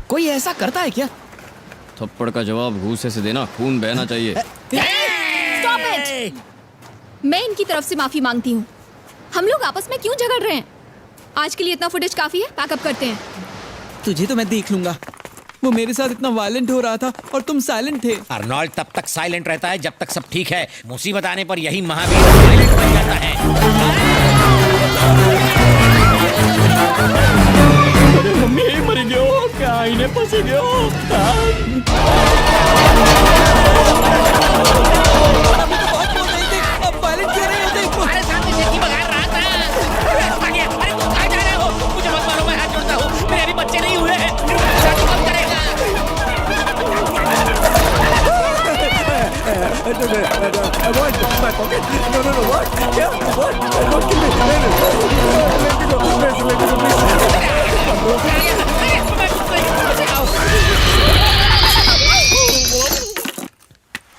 कोई ऐसा करता है क्या? थप्पड़ का जवाब घूसे से देना, खून बहना चाहिए। Stop it! मैं इनकी तरफ से माफी मांगती हूँ। हम लोग आपस में क्यों झगड़ रहे हैं? आज के लिए इतना फुटेज काफी है, पैकअप करते हैं। तुझे तो मैं देख लूंगा। वो मेरे साथ इतना वायलेंट हो रहा था और तुम साइलेंट थे। अर्नोल्ड तब तक साइलेंट रहता है जब तक सब ठीक है। मुसीबत आने पर यही महावीर साइलेंट बन जाता है। मम्मी मर गयो, क्या इन्हें फंस गयो। अब वायलेंट क्यों नहीं होते? अरे सामने से की बगा रहा था। आ गया। अरे तुम कहाँ जा रहे हो? मुझे मत मारो, मैं हाथ जोड़ता हूँ। मेरे अभी बच्चे नहीं हुए हैं। शादी कब करेगा?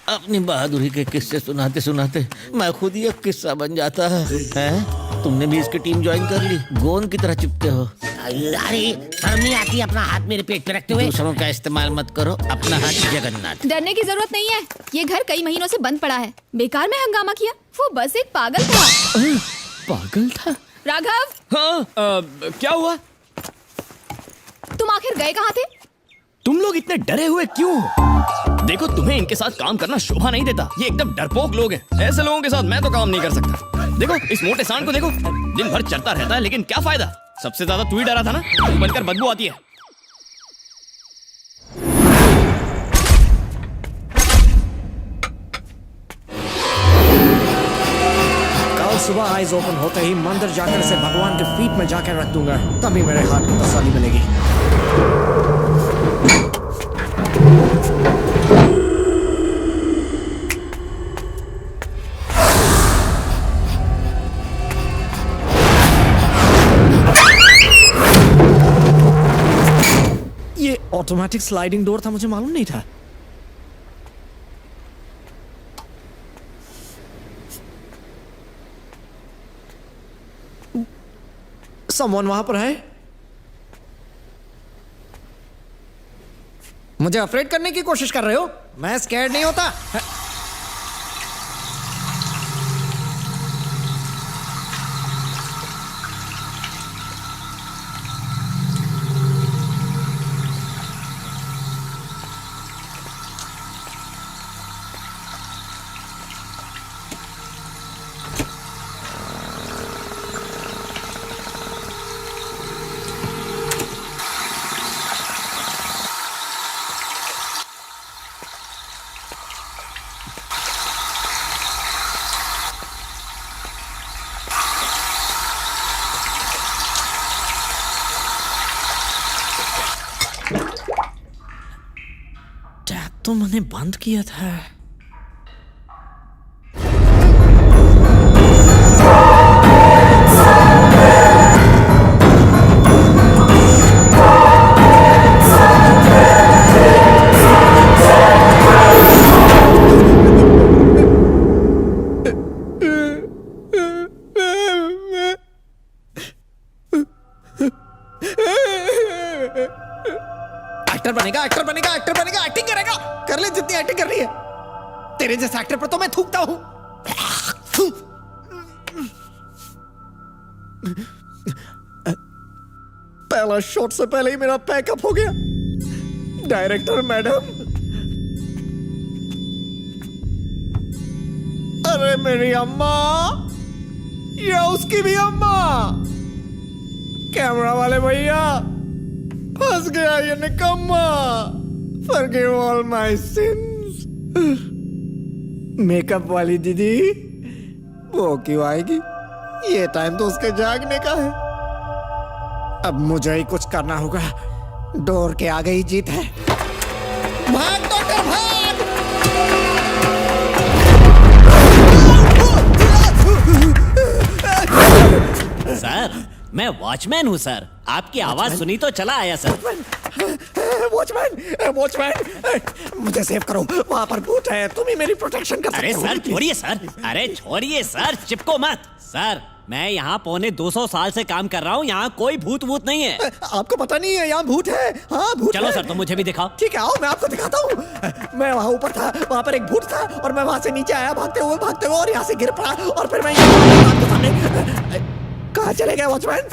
अपनी बहादुरी के किस्से सुनाते सुनाते मैं खुद ही एक किस्सा बन जाता है। तुमने भी इसकी टीम ज्वाइन कर ली? गोंद की तरह चिपके हो। अरे शर्म नहीं आती अपना हाथ मेरे पेट पे रखते हुए? दूसरों का इस्तेमाल मत करो, अपना हाथ जगन्नाथ। डरने की जरूरत नहीं है, ये घर कई महीनों से बंद पड़ा है। बेकार में हंगामा किया, वो बस एक पागल था। पागल था? राघव। हाँ, क्या हुआ? तुम आखिर गए कहाँ थे? तुम लोग इतने डरे हुए क्यों हो? देखो, तुम्हें इनके साथ काम करना शोभा नहीं देता। ये एकदम डरपोक लोग हैं। ऐसे लोगों के साथ मैं तो काम नहीं कर सकता। देखो इस मोटे सांड को देखो, दिन भर चलता रहता है लेकिन क्या फायदा? सबसे ज्यादा तू ही डरा था ना। तू बनकर बदबू आती है। कल सुबह आइज ओपन होते ही मंदिर जाकर से भगवान के फीट में जाकर रख दूंगा, तभी मेरे हाथ को तसल्ली मिलेगी। ये ऑटोमेटिक स्लाइडिंग डोर था, मुझे मालूम नहीं था। समवन वहां पर है? मुझे अफ्रेड करने की कोशिश कर रहे हो? मैं स्कैर्ड नहीं होता। तो मैंने बंद किया था। एक्टर बनेगा, एक्टिंग करेगा। कर ले जितनी एक्टिंग कर रही है। तेरे जैसे एक्टर पर तो मैं थूकता हूं। पहला शॉट से पहले ही मेरा पैकअप हो गया। डायरेक्टर मैडम, अरे मेरी अम्मा, या उसकी भी अम्मा। कैमरा वाले भैया, फंस गया ये निकम्मा। Forgive all my sins। Makeup वाली दीदी वो क्यों आएगी? ये टाइम तो उसके जागने का है। अब मुझे ही कुछ करना होगा। डोर के आगे ही जीत है। भाग डॉक्टर भाग। सर, मैं वॉचमैन हूँ सर। आपकी आवाज सुनी तो चला आया सर। वॉचमैन, मुझे सेव करो। वहाँ पर भूत है, तुम ही मेरी प्रोटेक्शन कर सकते अरे हो। सर छोड़िए सर, अरे छोड़िए सर, चिपको मत सर। मैं यहाँ पौने 200 साल से काम कर रहा हूँ। यहाँ कोई भूत वूत नहीं है। आपको पता नहीं है यहाँ भूत है? हाँ भूत चलो है। सर, तो मुझे भी दिखाओ। ठीक है, आओ मैं आपको दिखाता हूँ। मैं वहाँ ऊपर था, वहाँ पर एक भूत था और मैं वहाँ से नीचे आया भागते हुए और यहाँ से गिर पड़ा और फिर मैं आपके सामने। कहाँ चले गए वॉचमैन?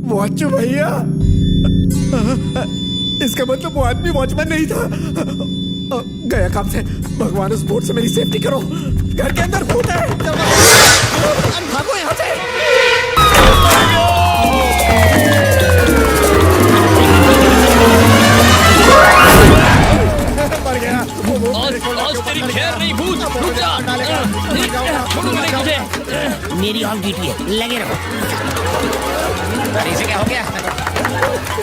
वॉच भैया, इसका मतलब वो आदमी वॉचमैन नहीं था। गया काम से। भगवान उस बोर्ड से मेरी सेफ्टी करो। घर के अंदर भूत है। भागो यहाँ से। मर गया। आज तेरी खैर नहीं भूत। रुक जा। छोड़ूंगा नहीं तुझे। मेरी ऑफ ड्यूटी है, लगे रहो। इसे क्या हो गया?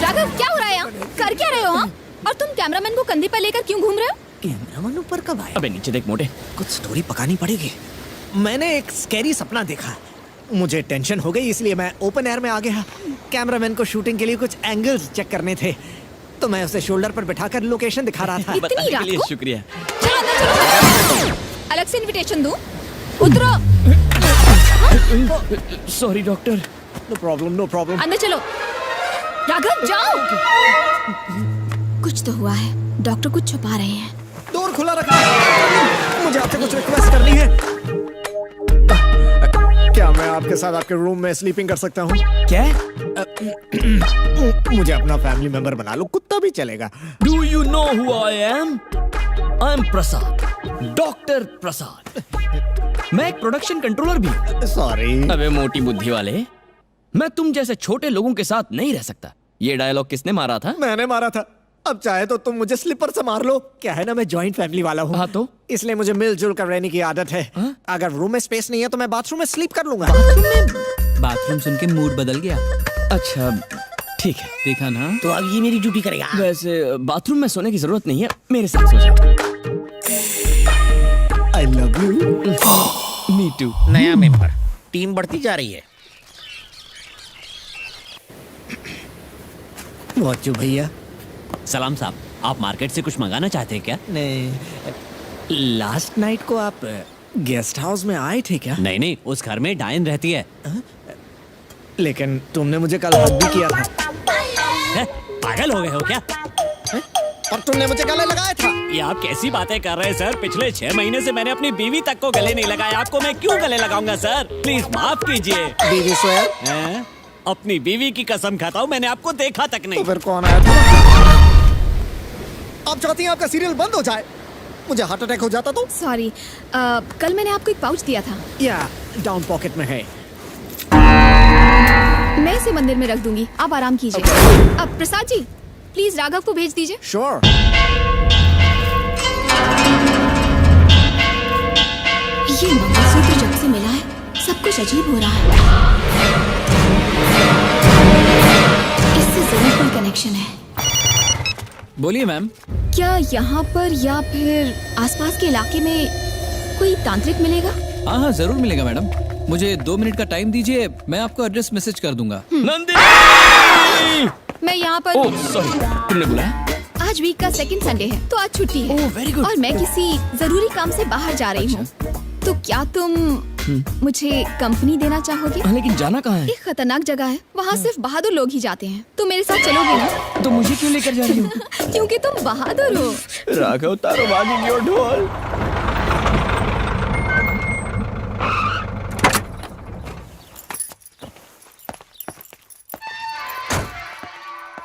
राघव, क्या हो रहा है यहाँ? कर क्या रहे हो हाँ? और तुम कैमरामैन को कंधे पर लेकर क्यों घूम रहे हो? कैमरामैन ऊपर कब आया? अबे नीचे देख मोटे। कुछ स्टोरी पकानी पड़ेगी। मैंने एक स्कैरी सपना देखा। मुझे टेंशन हो गई, इसलिए मैं ओपन एयर में आ गया। कैमरामैन को शूटिंग के लिए कुछ एंगल्स चेक करने थे, तो मैं उसे शोल्डर पर बिठाकर लोकेशन दिखा रहा था। इतनी रात को? शुक्रिया। अलग से इनविटेशन दूं? उतरो। Sorry doctor. No problem, no problem. अंदर चलो। राघव जाओ। कुछ तो हुआ है, डॉक्टर कुछ छुपा रहे हैं। डोर खुला रखा। मुझे आपसे कुछ रिक्वेस्ट करनी है। क्या मैं आपके साथ आपके रूम में स्लीपिंग कर सकता हूँ? क्या? मुझे अपना फैमिली मेंबर बना लो, कुत्ता भी चलेगा। Do you know who I am? I'm Prasad, doctor Prasad. मैं एक प्रोडक्शन कंट्रोलर भी हूँ। सॉरी। अबे मोटी बुद्धि वाले, मैं तुम जैसे छोटे लोगों के साथ नहीं रह सकता। ये डायलॉग किसने मारा था? मैंने मारा था। अब चाहे तो तुम मुझे स्लीपर से मार लो। क्या है ना, मैं जॉइंट फैमिली वाला हूँ। हाँ तो? इसलिए मुझे मिलजुल कर रहने की आदत है। अगर रूम में स्पेस नहीं है तो मैं बाथरूम में स्लीप कर लूंगा। बाथरूम सुन के मूड बदल गया। अच्छा ठीक है, देखा ना। तो अब ये मेरी ड्यूटी करेगा। वैसे बाथरूम में सोने की जरूरत नहीं है, मेरे साथ सो जा। I love you. Me too. नया मेंबर, टीम बढ़ती जा रही है। वॉचू भैया। सलाम साहब, आप मार्केट से कुछ मंगाना चाहते हैं क्या? नहीं, लास्ट नाइट को आप गेस्ट हाउस में आए थे क्या? नहीं नहीं, उस घर में डायन रहती है। लेकिन तुमने मुझे कल हक भी किया था। पागल हो गए हो क्या? और तुमने मुझे गले लगाया था। ये आप कैसी बातें कर रहे हैं सर? पिछले 6 महीने से मैंने अपनी बीवी तक को गले नहीं लगाया। आपको मैं क्यों गले लगाऊंगा सर? प्लीज माफ कीजिए। बीवी स्वेयर? अपनी बीवी की कसम खाता हूँ, मैंने आपको देखा तक नहीं। तो फिर कौन आया था? आप चाहती हैं आपका सीरियल बंद हो जाए? मुझे हार्ट अटैक हो जाता तो? सॉरी, कल मैंने आपको एक पाउच दिया था। या डाउन पॉकेट में है। मैं इसे मंदिर में रख दूंगी, आप आराम कीजिए। अब प्रसाद जी, प्लीज राघव को भेज दीजिए। श्योर। ये मंगलसूत्र जब से मिला है, सब कुछ अजीब हो रहा है। इससे जरूर कोई कनेक्शन है। बोलिए मैम। क्या यहाँ पर या फिर आसपास के इलाके में कोई तांत्रिक मिलेगा? हाँ हाँ जरूर मिलेगा मैडम। मुझे 2 मिनट का टाइम दीजिए, मैं आपको एड्रेस मैसेज कर दूंगा। नंदिनी! मैं यहाँ पर। ओह सॉरी, तुमने बुलाया? आज वीक का सेकंड संडे है, तो आज छुट्टी है। Oh very good. और मैं किसी जरूरी काम से बाहर जा रही हूँ। तो क्या तुम मुझे कंपनी देना चाहोगे? लेकिन जाना कहाँ है? एक खतरनाक जगह है, वहाँ सिर्फ बहादुर लोग ही जाते हैं। तुम मेरे साथ चलोगे ना? तो मुझे क्यों लेकर जा रही हो? क्योंकि तुम बहादुर हो। राघव तारो बाजी की ढोल।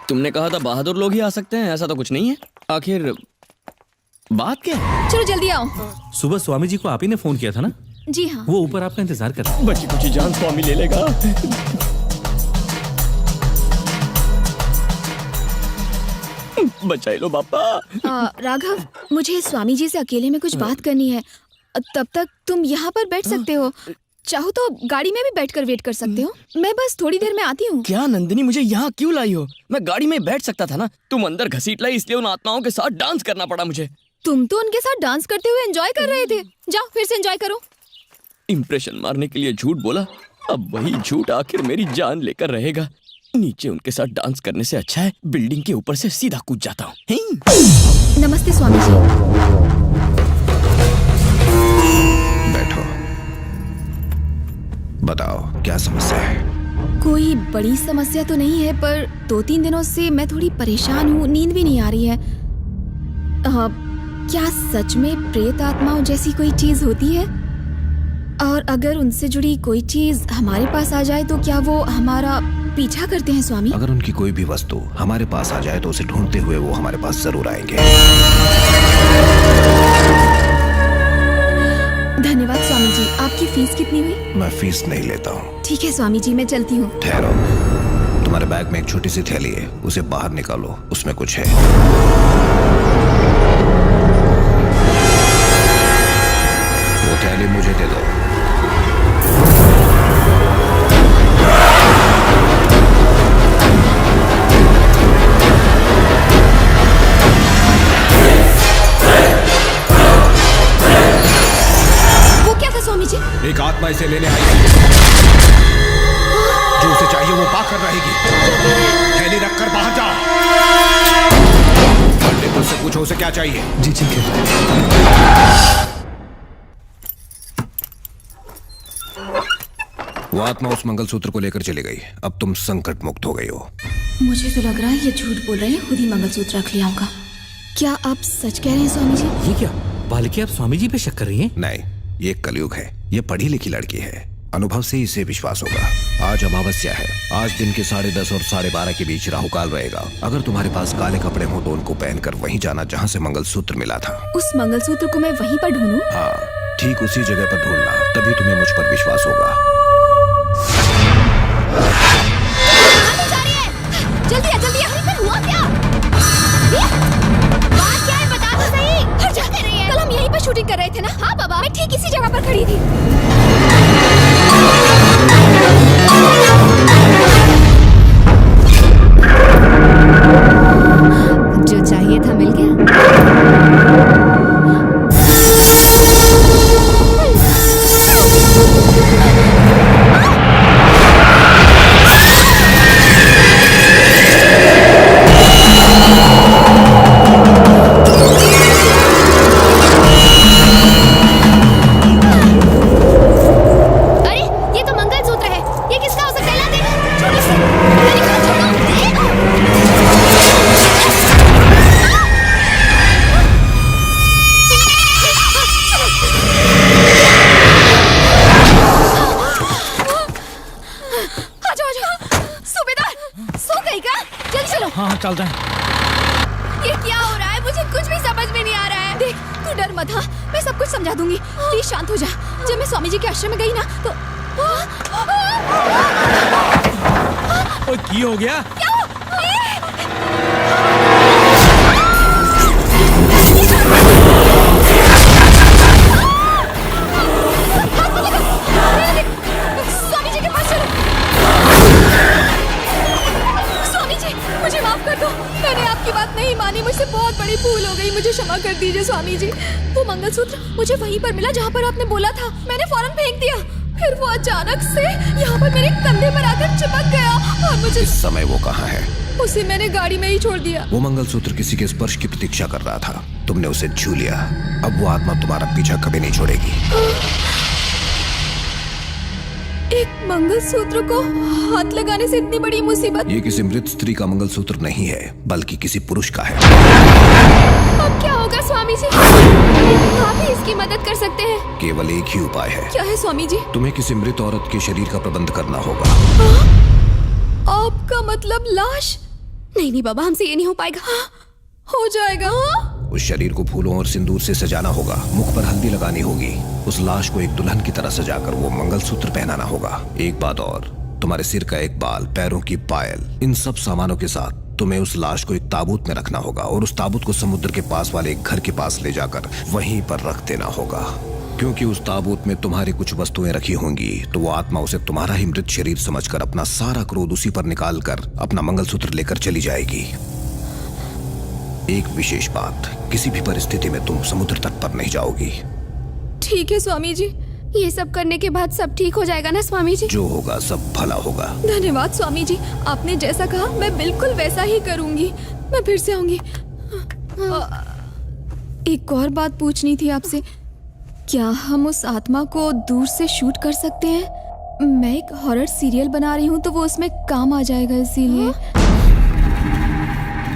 तुमने कहा था बहादुर लोग ही आ सकते हैं, ऐसा तो कुछ नहीं है। आखिर बात क्या है? चलो जल्दी आओ। सुबह स्वामी जी को आप ही ने फोन किया था ना? जी हाँ। वो ऊपर आपका इंतजार कर रहे हैं। बची कुछ जान स्वामी ले लेगा। बचाई लो बापा। राघव, मुझे स्वामी जी से अकेले में कुछ बात करनी है। तब तक तुम यहाँ पर बैठ सकते हो। चाहो तो गाड़ी में भी बैठकर वेट कर सकते हो। मैं बस थोड़ी देर में आती हूँ। क्या नंदिनी, मुझे यहाँ क्यों लाई हो? मैं गाड़ी में बैठ सकता था ना। तुम अंदर घसीट लाई, इसलिए उन आत्माओं के साथ डांस करना पड़ा मुझे। तुम तो उनके साथ डांस करते हुए एंजॉय कर रहे थे। जाओ फिर से एंजॉय करो। इंप्रेशन मारने के लिए झूठ बोला, अब वही झूठ आखिर मेरी जान लेकर रहेगा। नीचे उनके साथ डांस करने से अच्छा है बिल्डिंग के ऊपर से सीधा कूद जाता हूँ। नमस्ते स्वामी जी। बैठो, बताओ क्या समस्या है? कोई बड़ी समस्या तो नहीं है, पर 2-3 दिनों से मैं थोड़ी परेशान हूँ। नींद भी नहीं आ रही है। क्या सच में प्रेत आत्माओं जैसी कोई चीज होती है? और अगर उनसे जुड़ी कोई चीज हमारे पास आ जाए तो क्या वो हमारा पीछा करते हैं स्वामी। अगर उनकी कोई भी वस्तु हमारे पास आ जाए तो उसे ढूंढते हुए वो हमारे पास जरूर आएंगे। धन्यवाद स्वामी जी। आपकी फीस कितनी हुई? मैं फीस नहीं लेता हूँ। ठीक है स्वामी जी, मैं चलती हूँ। ठहरो, तुम्हारे बैग में एक छोटी सी थैली है, उसे बाहर निकालो, उसमें कुछ है। वो थैली मुझे दे दो। वो क्या था स्वामी जी? एक आत्मा इसे लेने आई है। जो उसे चाहिए वो पाकर रहेगी। थैली रखकर बाहर जाओ। पंडित उससे पूछो उसे क्या चाहिए। जी ठीक है। वो आत्मा उस मंगलसूत्र को लेकर चली गई। अब तुम संकट मुक्त हो गई हो। मुझे तो लग रहा है ये झूठ बोल रहे हैं, खुद ही मंगलसूत्र रख लिया होगा। क्या आप सच कह रहे हैं स्वामी जी? ये क्या बालिके, आप स्वामी जी पे शक कर रही हैं? नहीं, ये कलयुग है। ये पढ़ी लिखी लड़की है, अनुभव से इसे विश्वास होगा। आज अमावस्या है। आज दिन के 10:30 और 12:30 के बीच राहुकाल रहेगा। अगर तुम्हारे पास काले कपड़े हो तो उनको पहनकर वहीं जाना जहाँ से मंगलसूत्र मिला था। उस मंगलसूत्र को मैं वहीं पर ढूंढूं? हाँ, ठीक उसी जगह पर ढूंढना, तभी तुम्हें मुझ पर विश्वास होगा। जल्दी आ, जल्दी आ, अरे पर हुआ क्या? बात क्या है, बता तो सही। हर जगह रही है। कल हम यहीं पर शूटिंग कर रहे थे ना? हाँ बाबा, मैं ठीक इसी जगह पर खड़ी थी। जो चाहिए था मिल गया। अरे ये तो मंगलसूत्र है। ये किसका हो सकता है? ला दे। छोड़ो इसे। अरे छोड़ो, दे। आ जाओ, आ जाओ। सूबेदार, सो गई क्या? जल्दी चलो। हाँ चल रहे हैं। ये क्या हो रहा है? मुझे कुछ भी समझ में नहीं आ रहा है। देख, तू डर मत। हाँ, मैं सब कुछ समझा दूंगी। प्लीज शांत हो जा। जब मैं स्वामी जी के आश्रम में गई ना तो ओए की हो गया? स्वामी जी के पास चलो। स्वामी जी, मुझे माफ कर दो। मैंने आपकी बात नहीं मानी। मुझसे बहुत बड़ी भूल हो गई। मुझे क्षमा कर दीजिए स्वामी जी। वो मंगलसूत्र मुझे वहीं पर मिला जहाँ पर आपने बोला था। मैंने फौरन फेंक दिया। फिर वो अचानक से यहाँ पर मेरे कंधे पर आकर चिपक गया और मुझे। इस समय वो कहाँ है? उसे मैंने गाड़ी में ही छोड़ दिया। वो मंगलसूत्र किसी के स्पर्श की प्रतीक्षा कर रहा था। तुमने उसे छू लिया। अब वो आत्मा तुम्हारा पीछा कभी नहीं छोड़ेगी। एक मंगलसूत्र को हाथ लगाने से इतनी बड़ी मुसीबत। ये किसी मृत स्त्री का मंगलसूत्र नहीं है, बल्कि किसी पुरुष का है। अब क्या होगा स्वामी जी? आप ही इसकी मदद कर सकते हैं। केवल एक ही उपाय है। क्या है स्वामी जी? तुम्हें किसी मृत औरत के शरीर का प्रबंध करना होगा। आपका मतलब लाश? नहीं नहीं बाबा, हमसे ये नहीं हो पाएगा। हो जाएगा। उस शरीर को फूलों और सिंदूर से सजाना होगा। मुख पर हल्दी लगानी होगी। उस लाश को एक दुल्हन की तरह सजाकर वो मंगलसूत्र पहनाना होगा। एक बात और, तुम्हारे सिर का एक बाल, पैरों की पायल, इन सब सामानों के साथ तुम्हें उस लाश को एक ताबूत में रखना होगा और उस ताबूत को समुद्र के पास वाले एक घर के पास ले जाकर वहीं पर रख देना होगा। क्योंकि उस ताबूत में तुम्हारी कुछ वस्तुएं रखी होंगी, तो वो आत्मा उसे तुम्हारा ही मृत शरीर समझकर अपना सारा क्रोध उसी पर निकालकर अपना मंगलसूत्र लेकर चली जाएगी। एक विशेष बात, किसी भी परिस्थिति में तुम समुद्र तट पर नहीं जाओगी। ठीक है स्वामी जी। ये सब करने के बाद सब ठीक हो जाएगा ना स्वामी जी? जो होगा सब भला होगा। धन्यवाद स्वामी जी। आपने जैसा कहा मैं बिल्कुल वैसा ही करूंगी। मैं फिर से आऊंगी। एक और बात पूछनी थी आपसे। क्या हम उस आत्मा को दूर से शूट कर सकते हैं? मैं एक हॉरर सीरियल बना रही हूँ तो वो उसमें काम आ जाएगा, इसीलिए।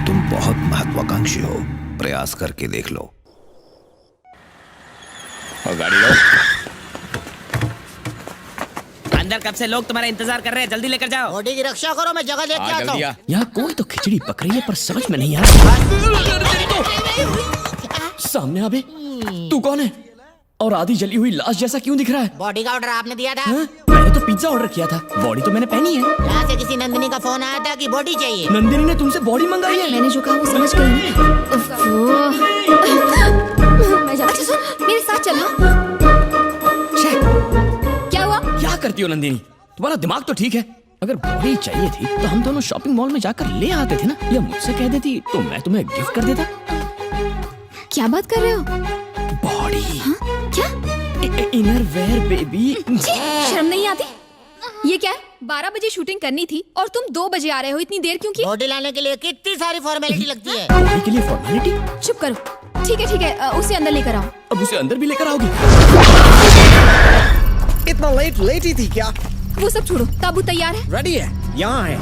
तुम बहुत महत्वाकांक्षी हो, प्रयास करके देख लो। और गाड़ी लो। अंदर कब से लोग तुम्हारा इंतजार कर रहे हैं, जल्दी लेकर जाओ। बॉडी की रक्षा करो, मैं जगह देख के आता हूँ। यहाँ कोई तो खिचड़ी पक रही है पर समझ में नहीं आ रहा। सामने आबे, तू कौन है और आधी जली हुई लाश जैसा क्यों दिख रहा है? बॉडी का ऑर्डर आपने दिया था? मैंने तो पिज्जा ऑर्डर किया था, बॉडी तो मैंने पहनी है। यहाँ से किसी नंदिनी का फोन आया था कि बॉडी चाहिए। नंदिनी ने तुमसे बॉडी मंगाई है? मैंने जो कहा वो समझ गई। मैं जा- अच्छा सुन, मेरे साथ चलना। क्या हुआ? क्या करती हो नंदिनी? तुम्हारा दिमाग तो ठीक है। अगर बॉडी चाहिए थी तो हम दोनों शॉपिंग मॉल में जाकर ले आते थे ना, या मुझसे कह देती तो मैं तुम्हें गिफ्ट कर देता। क्या बात कर रहे हो? बॉडी? क्या? Inner wear baby. शर्म नहीं आती? ये क्या है? 12 बजे शूटिंग करनी थी और तुम 2 बजे आ रहे हो, इतनी देर क्यों की? बॉडी लाने के लिए कितनी सारी फॉर्मेलिटी लगती है। बॉडी के लिए फॉर्मेलिटी? चुप करो। ठीक है, उसे अंदर लेकर आओ। अब उसे अंदर भी लेकर आओगी? इतना लेट ही थी क्या? वो सब छोड़ो, ताबूत तैयार है? रेडी है, यहाँ है।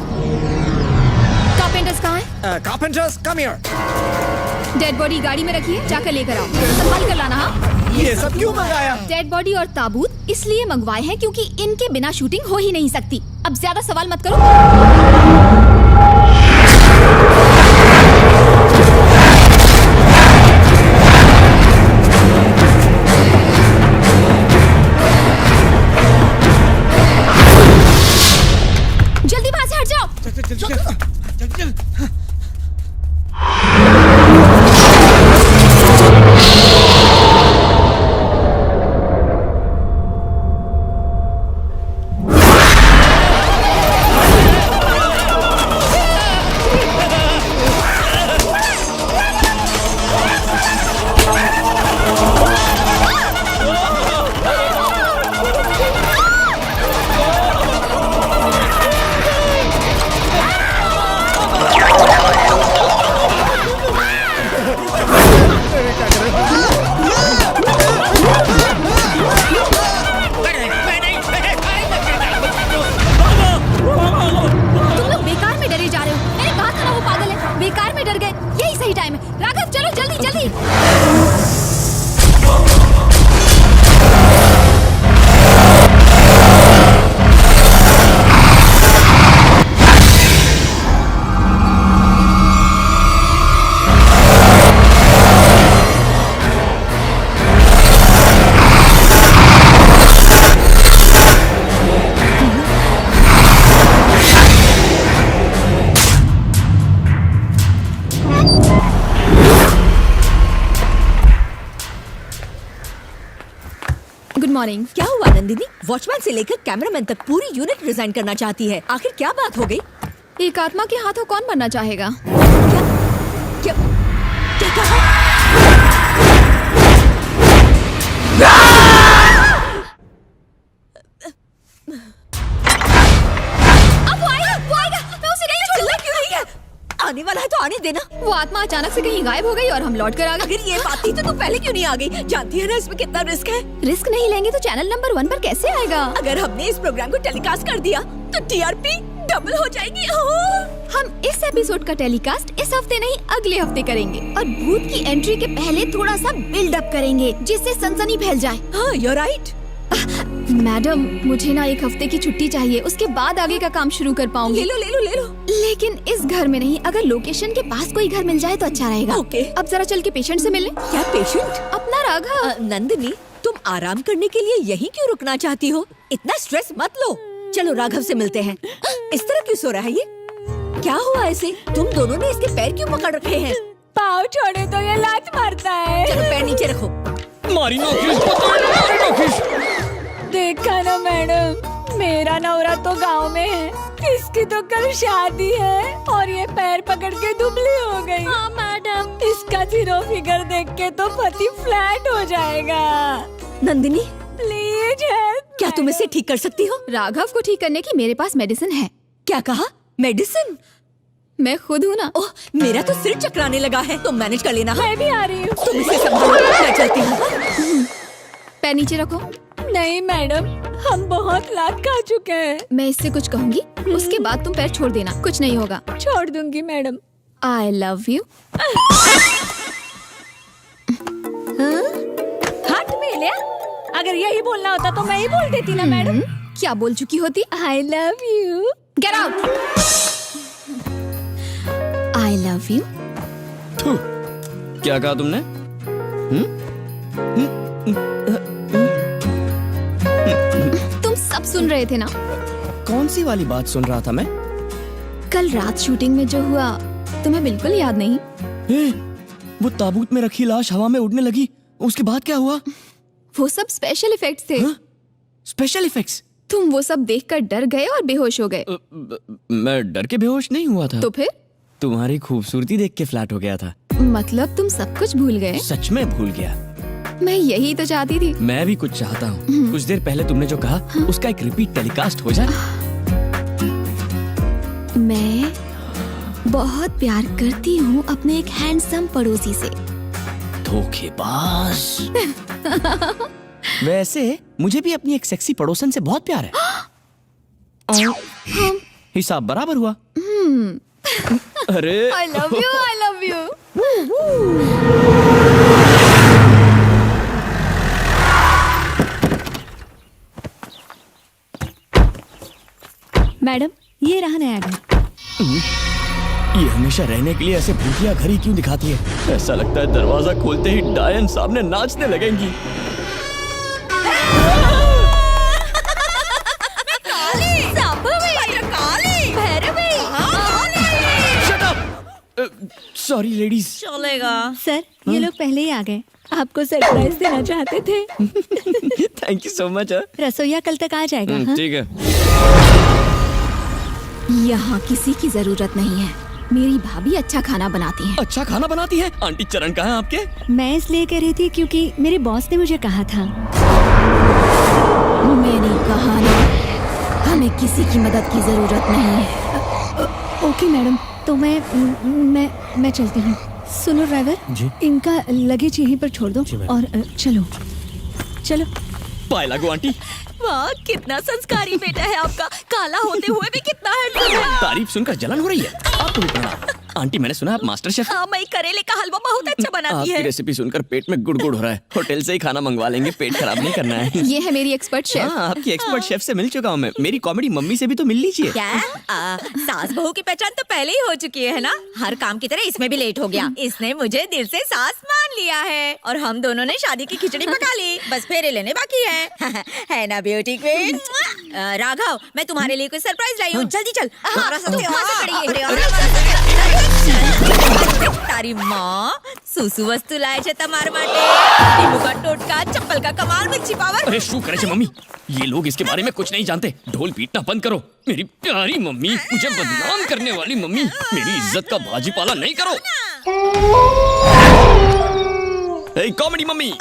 कारपेंटर्स कहाँ है? Carpenters come here. Dead body गाड़ी में रखिए, जाकर लेकर आओ, संभाल कर लाना। हाँ, ये सब क्यों मंगाया? डेड बॉडी और ताबूत इसलिए मंगवाए हैं क्योंकि इनके बिना शूटिंग हो ही नहीं सकती। अब ज्यादा सवाल मत करो। जल्दी वहां से हट जाओ। चल। मॉर्निंग। क्या हुआ नंदिनी? वॉचमैन से लेकर कैमरामैन तक पूरी यूनिट रिजाइन करना चाहती है। आखिर क्या बात हो गई? एक आत्मा के हाथों कौन बनना चाहेगा? क्या कहा? अब वो आएगा। मैं उसे नहीं छोड़ूंगा। क्यों नहीं है? आने वाला है तो आने देना। वो आत्मा अचानक से कहीं गायब हो गई और हम लौट कर आ गए। अगर ये बात थी तो तुम पहले क्यों नहीं आ गई? जानती है ना इसमें कितना रिस्क है। रिस्क नहीं लेंगे तो चैनल नंबर 1 पर कैसे आएगा? अगर हमने इस प्रोग्राम को टेलीकास्ट कर दिया तो टीआरपी डबल हो जाएगी। हम इस एपिसोड का टेलीकास्ट इस हफ्ते नहीं अगले हफ्ते करेंगे और भूत की एंट्री के पहले थोड़ा सा बिल्डअप करेंगे जिससे सनसनी फैल जाए। हाँ, you're right। मैडम, मुझे ना 1 हफ्ते की छुट्टी चाहिए, उसके बाद आगे का काम शुरू कर पाऊंगी। ले लो। लेकिन इस घर में नहीं, अगर लोकेशन के पास कोई घर मिल जाए तो अच्छा रहेगा। ओके। अब जरा चल के पेशेंट से मिलने। क्या पेशेंट? अपना राघव। नंदिनी, तुम आराम करने के लिए यहीं क्यों रुकना चाहती हो? इतना स्ट्रेस मत लो। चलो राघव से मिलते हैं। इस तरह क्यों सो रहा है ये? क्या हुआ ऐसे? तुम दोनों ने इसके पैर क्यों पकड़ रखे हैं? पाँव छोड़े तो ये लात मारता है। चलो पैर नीचे रखो। मारी नौकरी। देखा ना मैडम, मेरा नौरा तो गांव में है, इसकी तो कल शादी है और ये पैर पकड़ के दुबली हो गई। हाँ मैडम। इसका 0 फिगर देख के तो पति फ्लैट हो जाएगा। Nandini please help. क्या तुम इसे ठीक कर सकती हो? राघव को ठीक करने की मेरे पास मेडिसिन है। क्या कहा? मेडिसिन? मैं खुद हूँ ना। ओह, मेरा तो सिर चकराने लगा है। तुम मैनेज कर लेना। मैं भी आ रही हूँ। तुम इसे संभालो, मैं चलती हूँ। पैर नीचे रखो। नहीं मैडम, हम बहुत लात खा चुके हैं। मैं इससे कुछ कहूँगी, उसके बाद तुम पैर छोड़ देना, कुछ नहीं होगा। छोड़ दूंगी मैडम। I love you। हाथ में लिया? अगर यही बोलना होता तो मैं ही बोल देती ना मैडम। क्या बोल चुकी होती? आई love you. Get out. I love you. क्या कहा तुमने? तुम सब सुन रहे थे ना? कौन सी वाली बात सुन रहा था मैं? कल रात शूटिंग में जो हुआ तुम्हें बिल्कुल याद नहीं? वो ताबूत में रखी लाश हवा में उड़ने लगी, उसके बाद क्या हुआ? वो सब स्पेशल इफेक्ट्स थे। Special effects? तुम वो सब देखकर डर गए और बेहोश हो गए। मैं डर के बेहोश नहीं हुआ था। तो फिर? तुम्हारी खूबसूरती देख के फ्लैट हो गया था। मतलब तुम सब कुछ भूल गए? सच में भूल गया। मैं यही तो चाहती थी। मैं भी कुछ चाहता हूँ। कुछ देर पहले तुमने जो कहा उसका एक रिपीट टेलीकास्ट हो जाए। मैं बहुत प्यार करती हूँ अपने एक हैंडसम पड़ोसी से। धोखेबाज। वैसे मुझे भी अपनी एक सेक्सी पड़ोसन से बहुत प्यार है। हिसाब बराबर हुआ। अरे I love you, I love you। Madam, ये रहा नया घर। ये हमेशा रहने के लिए ऐसे भूतिया घर ही क्यों दिखाती है? ऐसा लगता है दरवाजा खोलते ही डायन सामने नाचने लगेंगी। Sorry ladies. चलेगा। सर, ये लोग पहले ही आ गए। आपको सरप्राइज देना चाहते थे। Thank you so much. रसोईया कल तक आ जाएगा। हाँ? ठीक है। यहाँ किसी की जरूरत नहीं है। मेरी भाभी अच्छा खाना बनाती है। अच्छा खाना बनाती है? आंटी चरण कहाँ है आपके? मैं इसलिए कह रही थी क्योंकि मेरे बॉस ने मुझे कहा था। मैंने कहा ना, हमें किसी की मदद की जरूरत नहीं है। ओके मैडम, तो मैं चलती हूँ। सुनो ड्राइवर जी, इनका लगेज यहीं पर छोड़ दो और चलो चलो। पाए लागो आंटी। वाह, कितना संस्कारी बेटा है आपका। काला होते हुए भी कितना हैंडसम है। तारीफ सुनकर जलन हो रही है। आपको भी प्रणाम। आंटी, मैंने सुना आप मास्टर शेफ। हाँ, मैं करेले का हलवा बहुत अच्छा बनाती आपकी है। रेसिपी सुनकर पेट में गुड़ गुड़ हो रहा है। होटल से ही खाना मंगवा लेंगे, पेट खराब नहीं करना है। ये है मेरी एक्सपर्ट शेफ। हाँ, आपकी एक्सपर्ट शेफ से मिल चुका हूँ मैं। मेरी कॉमेडी मम्मी से भी तो मिल लीजिए। क्या? सास बहू की पहचान तो पहले ही हो चुकी है ना। हर काम की तरह इसमें भी लेट हो गया। इसने मुझे दिल से सास मान लिया है और हम दोनों ने शादी की खिचड़ी पका ली। बस फेरे लेने बाकी है ना ब्यूटी क्वीन। राघव, मैं तुम्हारे लिए कोई सरप्राइज लाई हूँ। जल्दी चल। हमारा तारी माँ सुसु वस्तु लाए छे तमार माटे। नींबू का टोटका, चप्पल का कमाल, मिर्ची पावर। अरे शू करे छे मम्मी, ये लोग इसके बारे में कुछ नहीं जानते। ढोल पीटना बंद करो। मेरी प्यारी मम्मी, मुझे बदनाम करने वाली मम्मी, मेरी इज्जत का भाजीपाला नहीं करो। कॉमेडी मम्मी,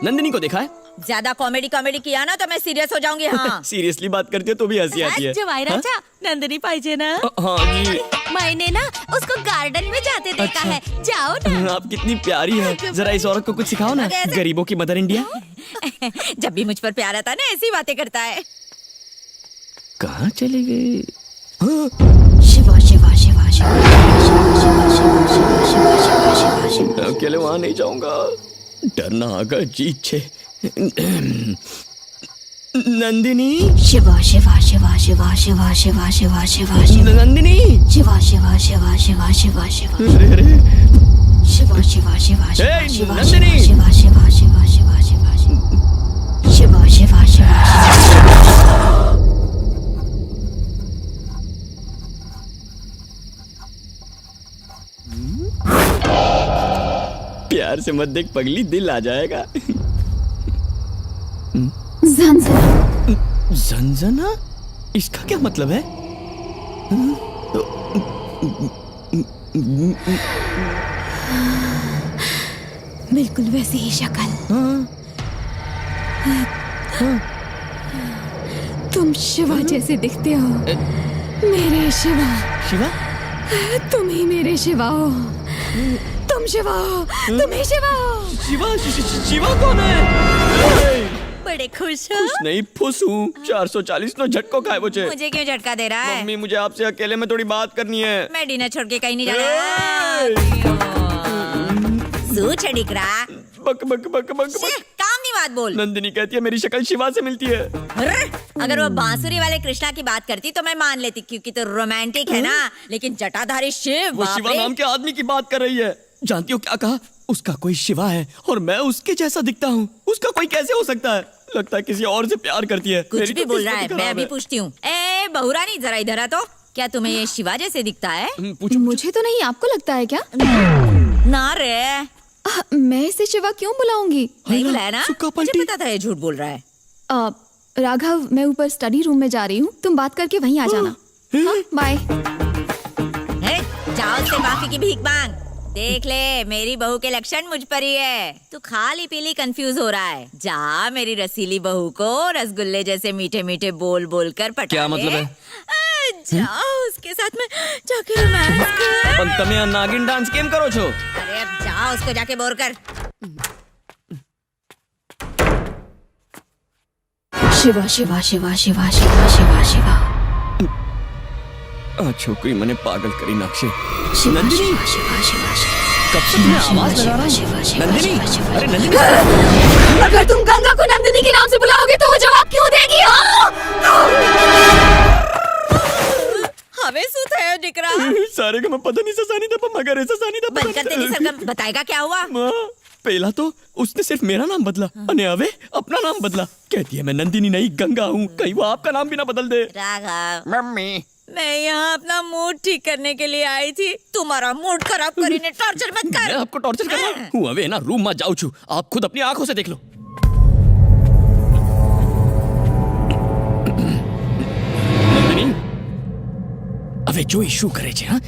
नंदिनी को देखा है? ज्यादा कॉमेडी किया ना तो मैं सीरियस हो जाऊंगी। हाँ। सीरियसली बात करती हो तो भी हंसी आती है। जवाई राजा, नंदिनी पाइजे ना। हाँ जी। मैंने ना उसको गार्डन में जाते देखा है। जाओ ना। आप कितनी प्यारी है। जरा इस औरत को कुछ सिखाओ ना। गरीबों की मदर इंडिया। जब भी मुझ पर प्यार आता है ना, ऐसी बातें करता है। कहाँ चली गई? शिवा शिवा शिवा शिवा शिवा शिवा शिवा शिवा शिवा शिवा शिवा शिवा। अकेले वहाँ नहीं जाऊंगा। डरना अगर जीत छे। नंदिनी। शिवा शिवा शिवा शिवा शिवा शिवा शिवा शिवा शिवा। नंदिनी। शिवा शिवा शिवा शिवा शिवा शिवा। शिवा शिवा शिवा शिवा शिवा नंदिनी। शिवा शिवा शिवा शिवा शिवा शिवा शिवा शिवा। प्यार से मत देख पगली, दिल आ जाएगा। ज़ंज़ना। ज़ंज़ना? इसका क्या मतलब है? बिल्कुल वैसी ही शक्ल। तुम शिवा जैसे दिखते हो। मेरे शिवा। शिवा? तुम ही मेरे शिवा हो। तुम शिवा हो। तुम ही शिवा हो। शिवा? शिवा कौन है? बड़े खुश हो? खुश नहीं, फुस हूँ। 440 नो झटको खाए मुझे। मुझे क्यों झटका दे रहा है? मम्मी, मुझे आपसे अकेले में थोड़ी बात करनी है। मैं डिनर छोड़ के कहीं नहीं जाना। सू छड़िकरा। बक बक बक बक बक। काम नहीं बात बोल। नंदिनी कहती है मेरी शक्ल शिवा से मिलती है। अगर वो बांसुरी वाले कृष्णा की बात करती तो मैं मान लेती, क्योंकि तो रोमांटिक है ना, लेकिन जटाधारी शिव, वो बाप शिवा रे। नाम के आदमी की बात कर रही है। जानती हो क्या कहा? उसका कोई शिवा है और मैं उसके जैसा दिखता हूँ। उसका कोई कैसे हो सकता है? लगता है किसी और से प्यार करती है। कुछ मेरी भी तो बोल किस्मत रहा है। खराब मैं अभी पूछती हूँ, ए बहुरानी जरा इधर आ तो। क्या तुम्हें ये शिवा जैसे दिखता है? मुझे तो नहीं, आपको लगता है क्या? ना रे, मैं इसे शिवा क्यों बुलाऊंगी? नहीं बुलाया ना, मुझे पता था ये झूठ बोल रहा है। राघव, मैं ऊपर स्टडी रूम में जा रही हूँ, तुम बात करके वहीं आ जाना। हाँ, बाय। जाओ उससे माफी की भीख मांग। देख ले, मेरी बहू के लक्षण मुझ पर ही है। तू खाली पीली कंफ्यूज हो रहा है। जा मेरी रसीली बहू को रसगुल्ले जैसे मीठे मीठे बोल बोल कर पटा क्या मतलब है? जाओ उसके साथ में जाके रोमांस कर। पण તમે આ નાगिन डांस केम करो छो? अरे अब जाओ उसको जाके बोर कर। शिवा शिवा शिवा शिवा शिवा शिवा शिवा આ છોકરી મને પાગલ કરી નાખશે। शिवा नंदिनी, शिवा शिवा शिवा शिवा कब से तुम्हें आवाज लगा रहा हूँ। नंदिनी, अरे नंदिनी, अगर तुम गंगा को नंदिनी के नाम से बुलाओगे तो वो जवाब क्यों देगी? हवे શું થયો દીકરા? सारे का मैं पता नहीं ससानी था मगर ऐसा सानी था। बंद कर तेरी सरगम। बताएगा क्या हुआ? पहला तो उसने सिर्फ मेरा नाम बदला, अने हवे अपना नाम बदला। कहती है मैं नंदिनी नहीं गंगा हूँ। कहीं वो आपका नाम भी ना बदल दे। राघव, मम्मी, मैं यहाँ अपना मूड ठीक करने के लिए आई थी। तुम्हारा मूड खराब करीने टॉर्चर मत कर। मैं आपको टॉर्चर कर रहा हूँ। हवे ना रूम में जाऊँ छू, आप खुद अपनी आंखों से देख लो। नंदिनी, अबे जो इशू करे छे। हाँ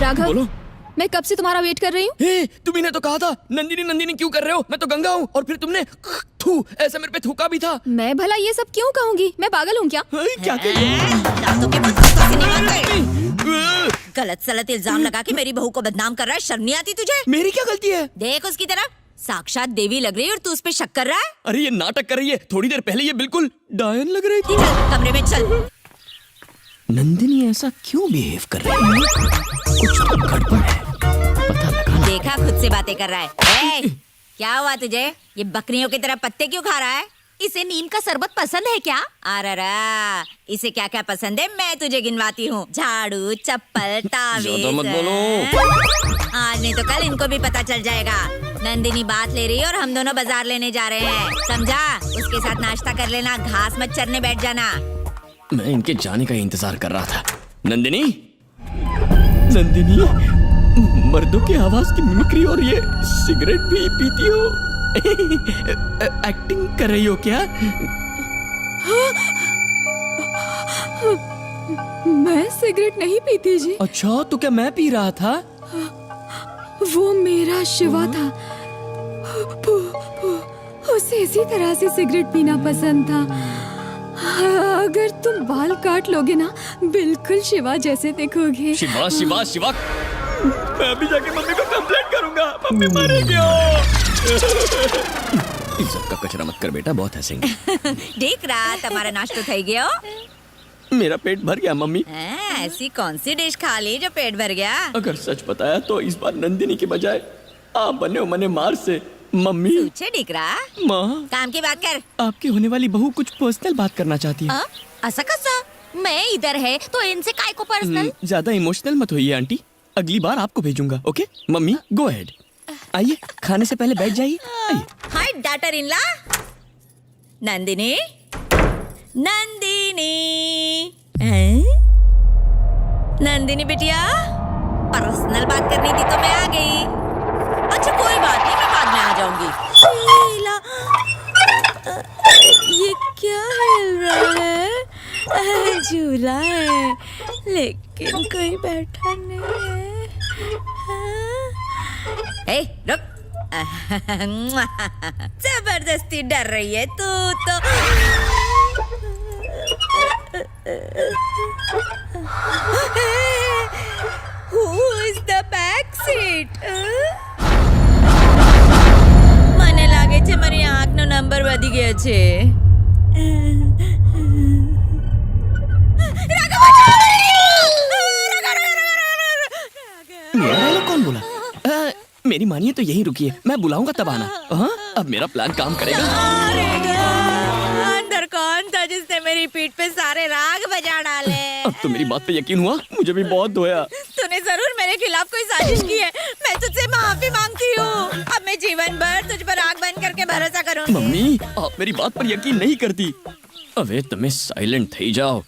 राघव, बोलो। मैं कब से तुम्हारा वेट कर रही हूँ। तुम्ही ने तो कहा था नंदिनी नंदिनी क्यों कर रहे हो? मैं तो गंगा हूँ। और फिर तुमने थू ऐसा मेरे पे थूका भी था। मैं भला ये सब क्यों कहूँगी? मैं पागल हूँ क्या? क्या गलत सलत इल्जाम लगा के मेरी बहू को बदनाम कर रहा है। शर्म नहीं आती तुझे? मेरी क्या गलती है? देख उसकी तरफ, साक्षात देवी लग रही है और तू उस पे शक कर रहा है। अरे ये नाटक कर रही है। थोड़ी देर पहले ये बिल्कुल डायन लग रही थी। चल कमरे में चल। नंदिनी ऐसा क्यों बिहेव कर रही है? कुछ तो गड़बड़ है, पता लगा। देखा, खुद से बातें कर रहा है। ए, क्या हुआ तुझे? ये बकरियों की तरह पत्ते क्यों खा रहा है? इसे नीम का शरबत पसंद है क्या? अरे इसे क्या क्या पसंद है मैं तुझे गिनवाती हूँ। झाड़ू, चप्पल, तावीज। ज्यादा मत बोलो। आज नहीं तो कल इनको भी पता चल जाएगा। नंदिनी बात ले रही है और हम दोनों बाजार लेने जा रहे हैं, समझा? उसके साथ नाश्ता कर लेना, घास मत चरने बैठ जाना। मैं इनके जाने का इंतजार कर रहा था। नंदिनी, नंदिनी, मर्दों की आवाज की मिमिक्री और ये सिगरेट भी पीती हो? एक्टिंग कर रही हो क्या? मैं सिगरेट नहीं पीती जी। अच्छा, तो क्या मैं पी रहा था? वो मेरा शिवा था। उसे इसी तरह से सिगरेट पीना पसंद था। अगर तुम बाल काट लोगे ना, बिल्कुल शिवा जैसे दिखोगे। शिवा शिवा शिवा, मैं अभी जाके मम्मी को कंप्लेंट करूंगा। मम्मी मरेगी। इज्जत का कचरा मत कर बेटा, बहुत हंसेंगे। देख रहा तुम्हारा नाश्ता થઈ गयो? मेरा पेट भर गया मम्मी। ऐसी कौन सी डिश खा ली जो पेट भर गया? अगर सच बताया तो इस बार नंदिनी के बजाय आप बने हो मने मार से। मम्मी, पूछे डिकरा? माँ, काम की बात कर। आपकी होने वाली बहू कुछ पर्सनल बात करना चाहती है। ऐसा कैसा? मैं इधर है तो इनसे काय को पर्सनल? ज्यादा इमोशनल मत होइए आंटी, अगली बार आपको भेजूंगा। Okay mummy, go ahead. आइए, खाने से पहले बैठ जाइए। Hi daughter in law. Nandini, Nandini, Nandini बिटिया, पर्सनल बात करनी थी तो मैं आ गई। अच्छा कोई बात नहीं, मैं बाद में आ जाऊंगी। ये क्या हिल रहा है? झूला है लेकिन कोई बैठा नहीं है। ए, रुक। जबरदस्ती डर रही है तू तो। Who is the back seat? મને લાગે છે મારી આંખનો નંબર વધી ગયો છે। मेरा कौन बोला? मेरी मानिए तो यही रुकिए, मैं बुलाऊंगा तब आना। हाँ, अब मेरा प्लान काम करेगा। अंदर कौन था जिसने मेरी पीठ पे सारे राग बजा डाले? अब तो मेरी बात पे यकीन हुआ, मुझे भी बहुत धोया। तूने जरूर मेरे खिलाफ कोई साजिश की है। मैं तुझसे माफी मांगती हूँ। अब मैं जीवन भर तुझ पर आग बंद करके भरोसा करूँगी। मम्मी, आप मेरी बात पर यकीन नहीं करती। अबे तुम्हें साइलेंट थी जाओ।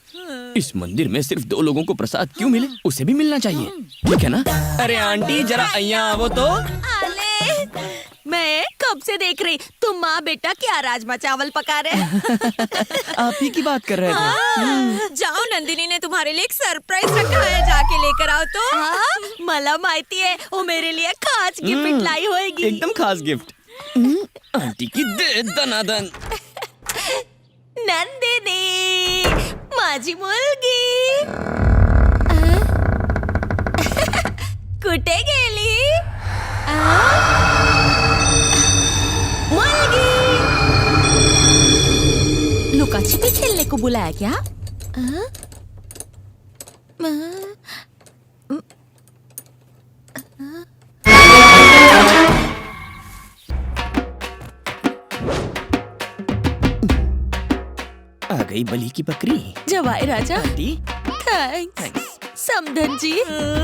इस मंदिर में सिर्फ 2 लोगों को प्रसाद क्यों मिले? उसे भी मिलना चाहिए, ठीक है ना? अरे आंटी जरा अय्या वो तो। मैं कब से देख रही, तुम माँ बेटा क्या राजमा चावल पका रहे? आप ही की बात कर रहे थे। जाओ, नंदिनी ने तुम्हारे लिए एक सरप्राइज रखा है, जाके लेकर आओ तो। मला माहिती है वो मेरे लिए खास गिफ्ट लाई होगी। एकदम खास गिफ्ट। आंटी की दे दनादन। नंदिनी माझी मुलगी कुठे गेली? मुलगी लुकाछिपी खेलने को बुलाया क्या? आ गई बलि की बकरी। जवाई राजा थैंक्स। समधन जी,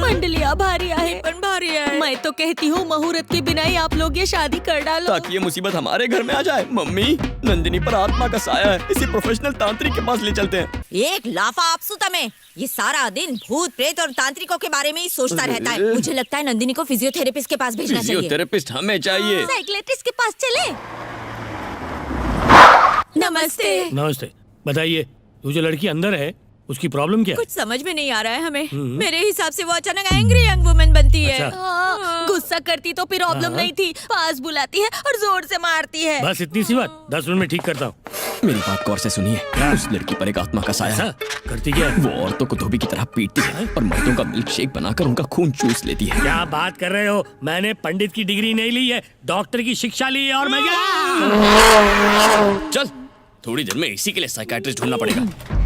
मंडलिया भारी आहे, पण भारी है। मैं तो कहती हूँ मुहूर्त के बिना ही आप लोग ये शादी कर डालो, ताकि ये मुसीबत हमारे घर में आ जाए। मम्मी, नंदिनी पर आत्मा का साया है, इसी प्रोफेशनल तांत्रिक के पास ले चलते हैं। एक लाफा आपसू तमें। ये सारा दिन भूत प्रेत और तांत्रिकों के बारे में ही सोचता रहता है। मुझे लगता है नंदिनी को फिजियोथेरेपिस्ट के पास भेजना चाहिए। फिजियोथेरेपिस्ट हमें चाहिए। साइकियाट्रिस्ट के पास चले। नमस्ते। नमस्ते। बताइए, वो जो लड़की अंदर है उसकी प्रॉब्लम क्या है? कुछ समझ में नहीं आ रहा है हमें। मेरे हिसाब से वो अचानक एंग्री यंग वुमन बनती है। अच्छा। गुस्सा करती तो प्रॉब्लम नहीं थी, पास बुलाती है और जोर से मारती है। बस इतनी सी बात, 10 मिनट में ठीक करता हूँ। मेरी बात गौर से सुनिए। उस लड़की पर एक आत्मा का साया है। करती क्या है? वो औरतों को धोबी की तरह पीटती है और मर्दों का मिल्क शेक बनाकर उनका खून चूस लेती है। क्या बात कर रहे हो? मैंने पंडित की डिग्री नहीं ली है, डॉक्टर की शिक्षा ली है। और मैं चल, थोड़ी देर में इसी के लिए साइकियाट्रिस्ट ढूंढना पड़ेगा।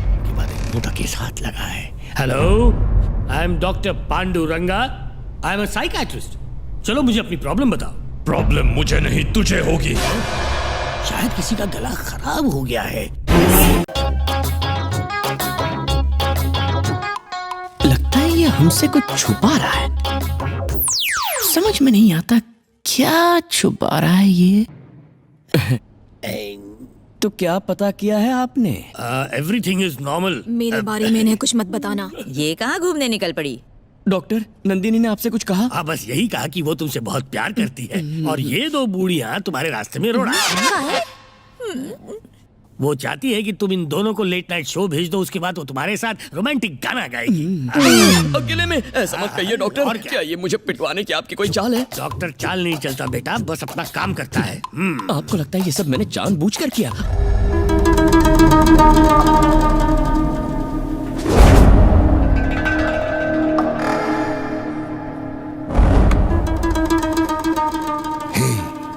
मोटा केस हाथ लगा है। Hello, I am doctor Panduranga, I am a psychiatrist. चलो मुझे अपनी प्रॉब्लम बताओ। प्रॉब्लम मुझे नहीं तुझे होगी। शायद किसी का गला खराब हो गया है। लगता है ये हमसे कुछ छुपा रहा है। समझ में नहीं आता क्या छुपा रहा है ये। तो क्या पता किया है आपने? Everything is normal. मेरे बारे में इन्हें कुछ मत बताना। ये कहाँ घूमने निकल पड़ी? डॉक्टर, नंदिनी ने आपसे कुछ कहा? हाँ, बस यही कहा कि वो तुमसे बहुत प्यार करती है और ये 2 बूढ़ियां तुम्हारे रास्ते में रो रहा। वो चाहती है कि तुम इन दोनों को लेट नाइट शो भेज दो, उसके बाद वो तुम्हारे साथ रोमांटिक गाना गाएगी। अकेले में? ऐसा मत कहिए डॉक्टर। और क्या ये मुझे पिटवाने की आपकी कोई चाल है? डॉक्टर चाल नहीं चलता बेटा, बस अपना काम करता है। आपको लगता है ये सब मैंने जानबूझकर किया?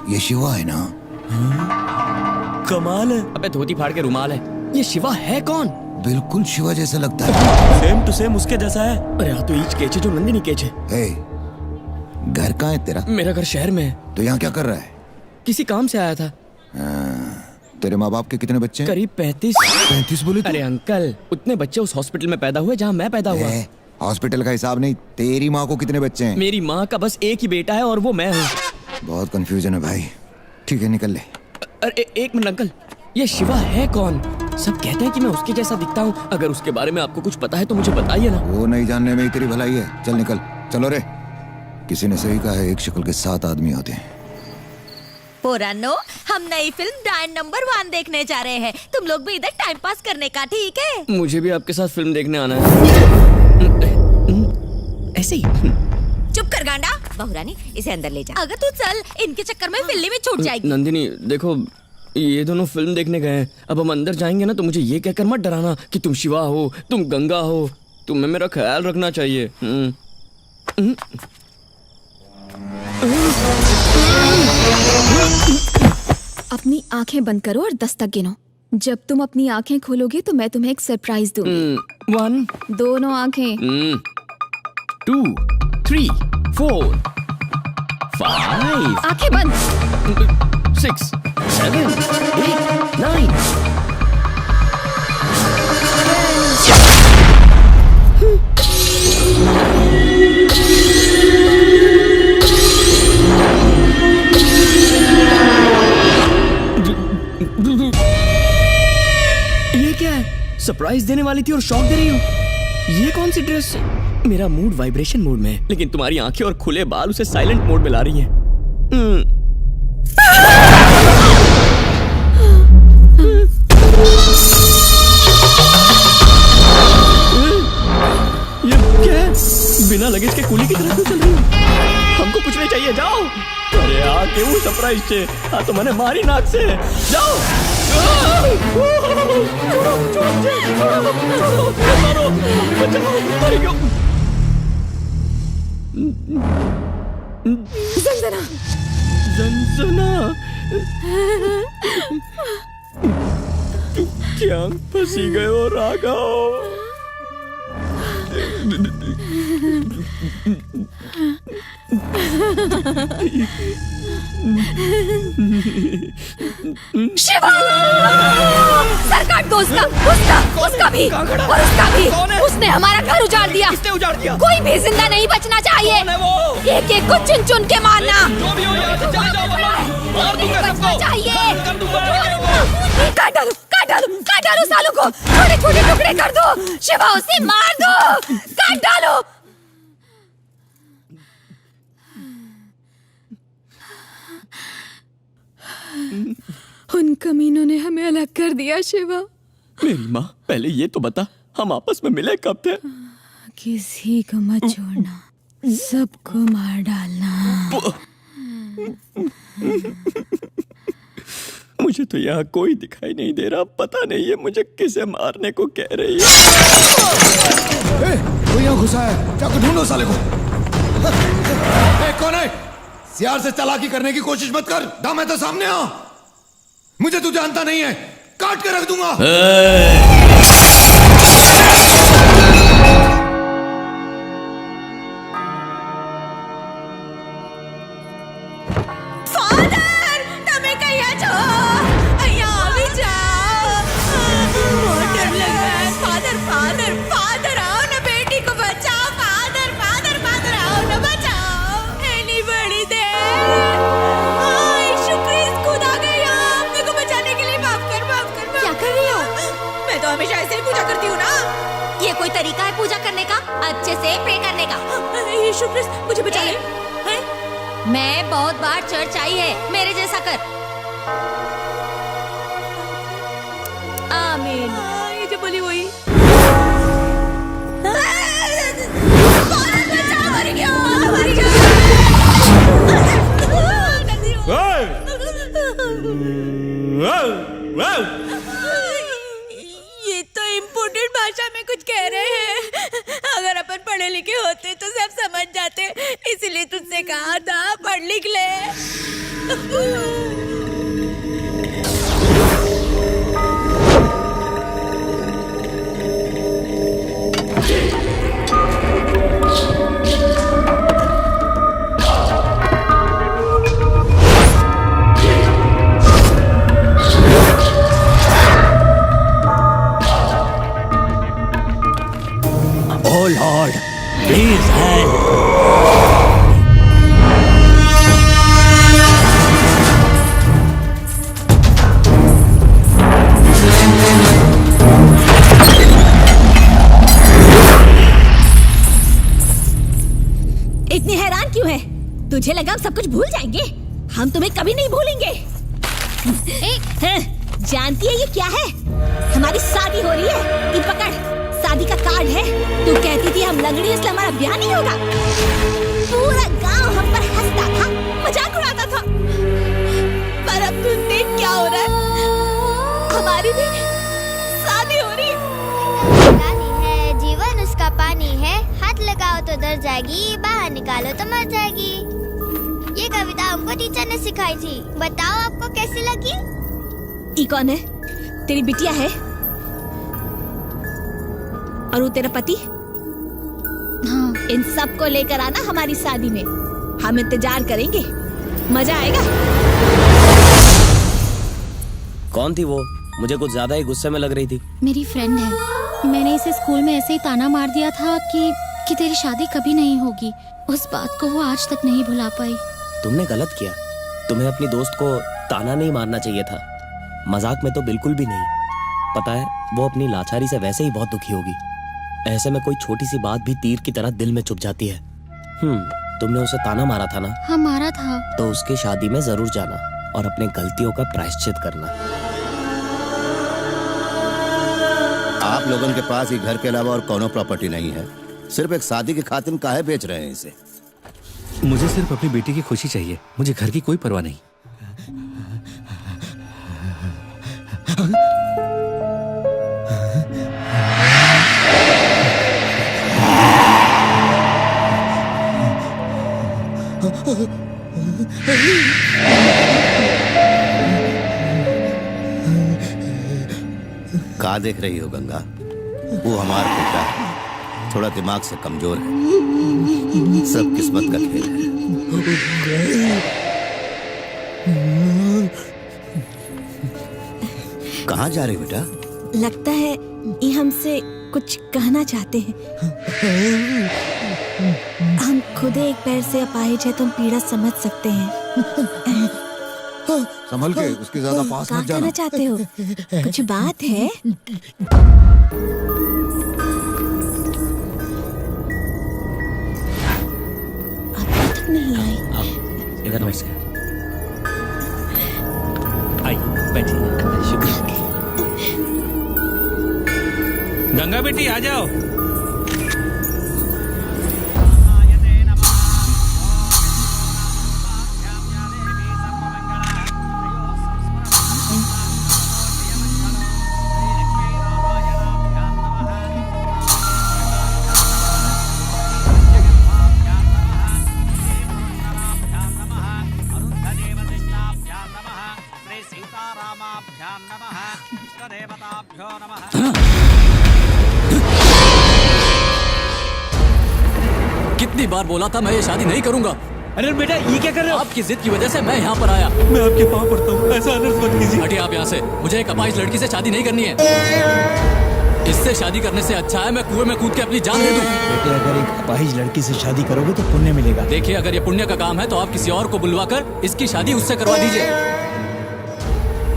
ये शिवा है ना? कमाल है। अबे धोती फाड़ के रुमाल है। ये शिवा है कौन? बिल्कुल शिवा जैसा लगता है। सेम टू सेम उसके जैसा है। अरे तो ईच केचे जो नंदिनी केचे। घर कहाँ है तेरा? मेरा घर शहर में है। तो यहाँ क्या कर रहा है? किसी काम से आया था। तेरे माँ बाप के कितने बच्चे हैं? करीब 35। 35 बोले तो? अरे अंकल, उतने बच्चे उस हॉस्पिटल में पैदा हुए जहाँ मैं पैदा हुआ। हॉस्पिटल का हिसाब नहीं, तेरी माँ को कितने बच्चे हैं? मेरी माँ का बस एक ही बेटा है और वो मैं हूँ। बहुत कंफ्यूजन है भाई। ठीक है, निकल ले। अरे एक मिनट अंकल, ये शिवा है कौन? सब कहते हैं कि मैं उसके जैसा दिखता हूँ। अगर उसके बारे में आपको कुछ पता है तो मुझे बताइए ना। वो नहीं जानने में ही तेरी भलाई है। चल निकल। चलो रे। किसी ने सही कहा है, एक शक्ल के 7 आदमी होते हैं। पोरानो, हम नई फिल्म डायन नंबर 1 देखने जा रहे हैं। तुम लोग भी इधर टाइम पास करने का, ठीक है? मुझे भी आपके साथ फिल्म देखने आना है। ऐसे ही। चुप कर गांडा। बहुरानी, इसे अंदर ले जा। अगर तू चल, इनके चक्कर में फिल्म में छूट जाएगी। नंदिनी देखो, ये दोनों फिल्म देखने गए हैं। अब हम अंदर जाएंगे ना तो मुझे ये कहकर मत डराना कि तुम शिवा हो, तुम गंगा हो। तुम्हें मेरा ख्याल रखना चाहिए। अपनी आंखें बंद करो और 10 तक गिनो। जब तुम अपनी आंखें खोलोगे तो मैं तुम्हें एक सरप्राइज दूंगी। 1 दोनों आंखें। 2 3 4 5 आंखें बंद। 6 7 8 9 ये क्या है? सरप्राइज देने वाली थी और शॉक दे रही हूँ। ये कौन सी ड्रेस? मेरा मूड वाइब्रेशन मोड में है, लेकिन तुम्हारी आंखें और खुले बाल उसे साइलेंट मोड में ला रही हैं। ये क्या है? बिना लगेज के कूली की तरह क्यों चल रही हो? हमको कुछ नहीं चाहिए, जाओ। अरे आके वो सरप्राइज छे आ तो मैंने मारी नाक से, जाओ। ज़ंज़ना। ज़ंज़ना, क्या फंसी गए हो राघव? शिवा! सर काट दो उसका भी और उसका भी। उसने हमारा घर उजाड़ दिया। किसने उजाड़ दिया? कोई भी जिंदा नहीं बचना चाहिए। एक एक को चुन चुन के मारना। जो भी हो यहाँ से चले जाओ, मार दूंगा सबको। चाहिए। काट डालो सालों को, छोटे छोटे टुकड़े कर दो। शिवा उसे मार दो, काट डालो। उन कमीनों ने हमें अलग कर दिया शिवा। मेरी माँ, पहले ये तो बता, हम आपस में मिले कब थे? किसी को मत छोड़ना, सबको मार डालना। मुझे तो यहाँ कोई दिखाई नहीं दे रहा, पता नहीं है मुझे किसे मारने को कह रही है। कोई यहाँ घुसा है, जाकर ढूंढो साले को। कौन है? सियार से चालाकी करने की कोशिश मत कर, दाम है तो सामने आ। मुझे तू जानता नहीं है, काट के रख दूंगा। कोई तरीका है पूजा करने का, अच्छे से प्रे करने का। यीशु क्रिस्ट मुझे बचा ले। मैं बहुत बार चर्च आई है, मेरे जैसा कर। आमीन। ये जो बोली वही। ये तो इम्पोर्टेंट भाषा में कुछ कह रहे हैं। अगर अपन पढ़े लिखे होते तो सब समझ जाते, इसीलिए तुझसे कहा था पढ़ लिख ले। Oh Lord, please help. इतनी हैरान क्यों है? तुझे लगा हम सब कुछ भूल जाएंगे? हम तुम्हें कभी नहीं भूलेंगे। जानती है ये क्या है? हमारी शादी हो रही है। ये पकड़, शादी का कार्ड है। तू कहती थी हम लंगड़ी इसलिए हमारा ब्याह नहीं होगा। पूरा गांव हम पर हंसता था, मजाक उड़ाता था। पर अब तू देख क्या हो रहा है, हमारी भी शादी हो रही है। जीवन उसका पानी है, हाथ लगाओ तो डर जाएगी, बाहर निकालो तो मर जाएगी। ये कविता हमको टीचर ने सिखाई थी। बताओ आपको कैसी लगी? ये कौन है? तेरी बिटिया है? और वो तेरा पति? हाँ। इन सब को लेकर आना हमारी शादी में। हम इंतजार करेंगे, मजा आएगा। कौन थी वो? मुझे कुछ ज्यादा ही गुस्से में लग रही थी। मेरी फ्रेंड है। मैंने इसे स्कूल में ऐसे ही ताना मार दिया था कि तेरी शादी कभी नहीं होगी। उस बात को वो आज तक नहीं भुला पाई। तुमने गलत किया। तुम्हें अपनी दोस्त को ताना नहीं मारना चाहिए था, मजाक में तो बिल्कुल भी नहीं। पता है, वो अपनी लाचारी से वैसे ही बहुत दुखी होगी। ऐसे में कोई छोटी सी बात भी तीर की तरह दिल में चुभ जाती है। तुमने उसे ताना मारा था ना? हाँ, मारा था। तो उसकी शादी में जरूर जाना और अपने गलतियों का प्रायश्चित करना। आप लोगों के पास ही घर के अलावा और कोनो प्रॉपर्टी नहीं है, सिर्फ एक शादी की खातिर काहे बेच रहे हैं इसे? मुझे सिर्फ अपनी बेटी की खुशी चाहिए, मुझे घर की कोई परवाह नहीं। कहाँ देख रही हो गंगा? वो हमारा बेटा है, थोड़ा दिमाग से कमजोर है। सब किस्मत का खेल है। कहाँ जा रही बेटा? लगता है ये हमसे कुछ कहना चाहते हैं। हम खुद एक पैर से अपाहिज है, तुम पीड़ा समझ सकते हैं। संभल के, उसके ज्यादा पास क्या मत जाना। कहना चाहते हो? कुछ बात है? अभी तक नहीं आई। इधर बैठ से। आइए बैठिए। शुक्रिया। गंगा बेटी आ जाओ। कितनी बार बोला था मैं ये शादी नहीं करूंगा। अरे बेटा, ये क्या कर रहे हो? आपकी जिद की वजह से मैं यहाँ पर आया। मैं आपके पाँव पड़ता हूँ, ऐसा अनर्थ मत कीजिए। हटिए आप यहाँ से। मुझे एक अपाहिज लड़की से शादी नहीं करनी है। इससे शादी करने से अच्छा है मैं कुएं में कूद के अपनी जान दे दूं। बेटे, अगर एक अपाहिज लड़की से शादी करोगे तो पुण्य मिलेगा। देखिए, अगर ये पुण्य का काम है तो आप किसी और को बुलवाकर इसकी शादी उससे करवा दीजिए।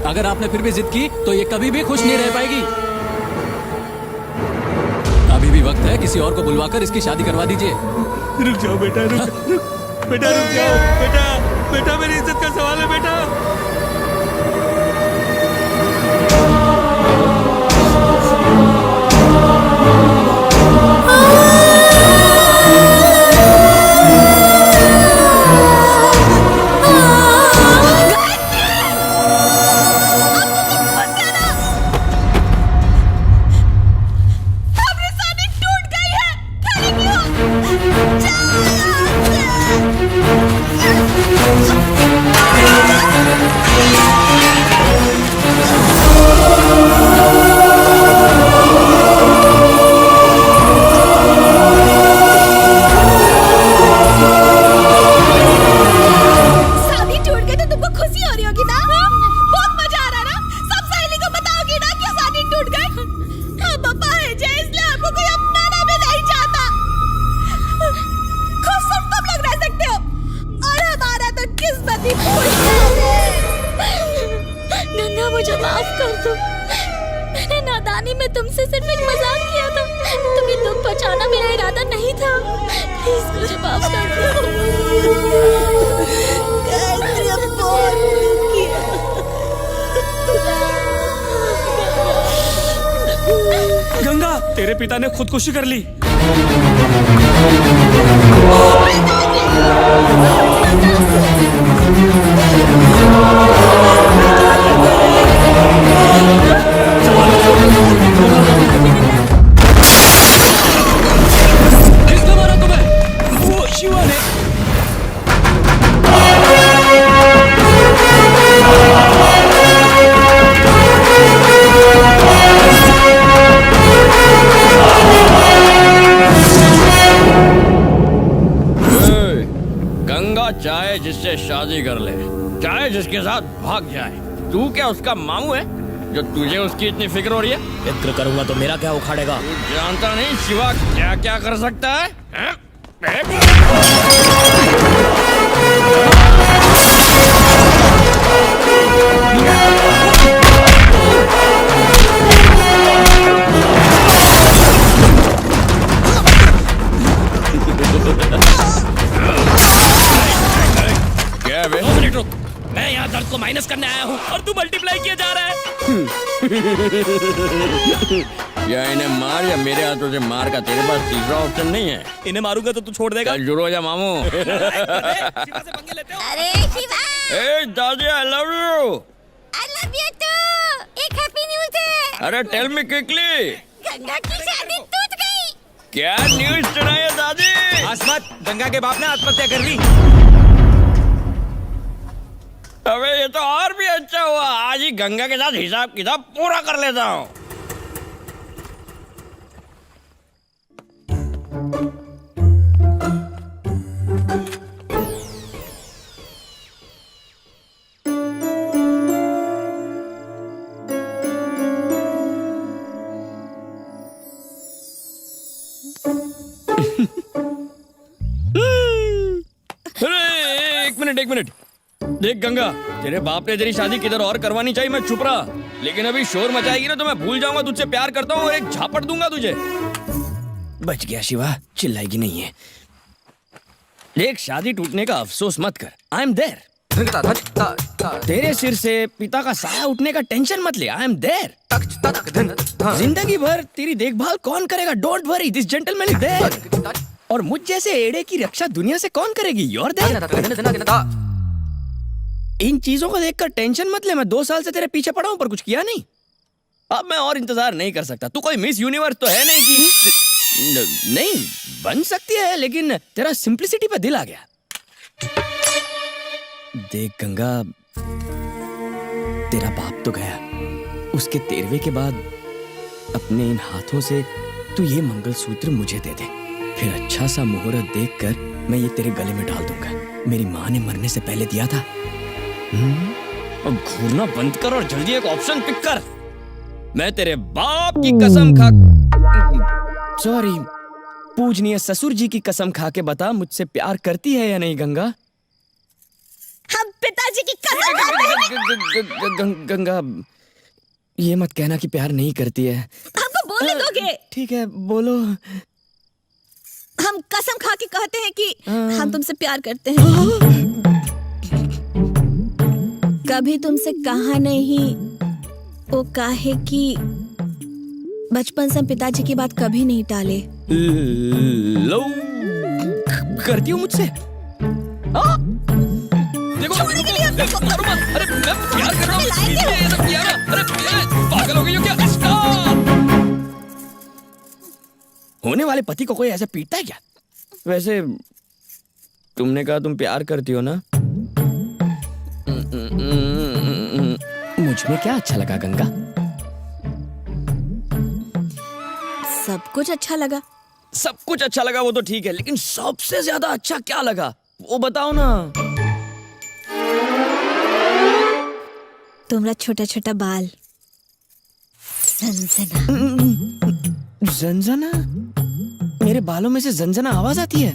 अगर आपने फिर भी जिद की तो ये कभी भी खुश नहीं रह पाएगी। अभी भी वक्त है, किसी और को बुलवाकर इसकी शादी करवा दीजिए। रुक जाओ बेटा, बेटा रुक जाओ। बेटा मेरी इज्जत का सवाल है बेटा। गंगा, मुझे माफ कर दो। मैंने नादानी में तुमसे सिर्फ एक मजाक किया था। तुम्हें दुख पहुंचाना मेरा इरादा नहीं था। प्लीज मुझे माफ कर दो। गंगा, तेरे पिता ने खुदकुशी कर ली। किसने मारा तुम्हें? वो शिवा ने। गंगा उसके साथ भाग जाए। तू क्या उसका मामू है जो तुझे उसकी इतनी फिक्र हो रही है? फिक्र करूंगा तो मेरा क्या उखाड़ेगा? तू जानता नहीं शिवा क्या क्या कर सकता है? क्या बे? 2 मिनट रुक, मैं यहाँ दर्द को माइनस करने आया हूँ और तू मल्टीप्लाई किया जा रहा है। या इन्हें मार या मेरे हाथों से मार का तेरे पास तीसरा ऑप्शन नहीं है। इन्हें मारूंगा तो तू छोड़ देगा। जुड़ो जा मामू। अरे शिवा, ए दादी I love you. I love you too. एक हैप्पी न्यूज़ है। अरे टेल मी क्विकली। गंगा की शादी टूट गई। क्या न्यूज़ सुनाई है दादी? आसमत, गंगा के बाप ने आत्महत्या कर ली। अबे ये तो और भी अच्छा हुआ, आज ही गंगा के साथ हिसाब किताब पूरा कर लेता हूँ। अरे एक मिनट देख गंगा, तेरे बाप ने तेरी शादी किधर और करवानी चाहिए, मैं चुप रहा, लेकिन अभी शोर मचाएगी ना तो मैं भूल जाऊंगा तुझसे प्यार करता हूँ और एक झापड़ दूंगा तुझे। बच गया शिवा, चिल्लाएगी नहीं है। देख शादी टूटने का अफसोस मत कर, आई एम देयर। तेरे सिर से पिता का साया उठने का टेंशन मत ले, आई एम देयर। जिंदगी भर तेरी देखभाल कौन करेगा, don't worry, this gentleman is there. और मुझ जैसे एड़े की रक्षा दुनिया से कौन करेगी, यूर देयर। इन चीजों को देखकर टेंशन मत ले, मैं 2 साल से तेरे पीछे पड़ा हूं पर कुछ किया नहीं। अब मैं और इंतजार नहीं कर सकता। तू कोई मिस यूनिवर्स तो है नहीं कि नहीं बन सकती है, लेकिन तेरा सिंप्लिसिटी पे दिल आ गया। देख गंगा, तेरा बाप तो गया, उसके 13वें के बाद अपने इन हाथों से तू ये मंगलसूत्र मुझे दे दे, फिर अच्छा सा मुहूर्त देखकर मैं ये तेरे गले में डाल दूंगा। मेरी माँ ने मरने से पहले दिया था। अब घूरना बंद कर और जल्दी एक ऑप्शन पिक कर। मैं तेरे बाप की कसम खा, सॉरी, पूजनीय ससुर जी की कसम खा के बता, मुझसे प्यार करती है या नहीं गंगा? हम पिताजी की कसम खाते हैं। गंगा, ये मत कहना कि प्यार नहीं करती है। हमको बोलने दोगे? ठीक है, बोलो। हम कसम खा के कहते हैं कि हम तुमसे प्यार करते हैं। कभी तुमसे कहा नहीं, वो काहे कि बचपन से हम पिताजी की बात कभी नहीं टाले। लो, करती हूँ मुझसे? देखो, छोड़ने के लिए हम तुमको अरे मैं प्यार कर रहा हूँ, ये सब किया ना? अरे पागल हो गई हो क्या? स्टॉप! होने वाले पति को कोई ऐसे पीटता है क्या? वैसे तुमने कहा तुम प्यार करती हो ना? मुझ में क्या अच्छा लगा गंगा? सब कुछ अच्छा लगा। सब कुछ अच्छा लगा वो तो ठीक है, लेकिन सबसे ज्यादा अच्छा क्या लगा वो बताओ ना। तुम्हारा छोटा छोटा बाल, ज़ंज़ना। ज़ंज़ना? मेरे बालों में से ज़ंज़ना आवाज आती है?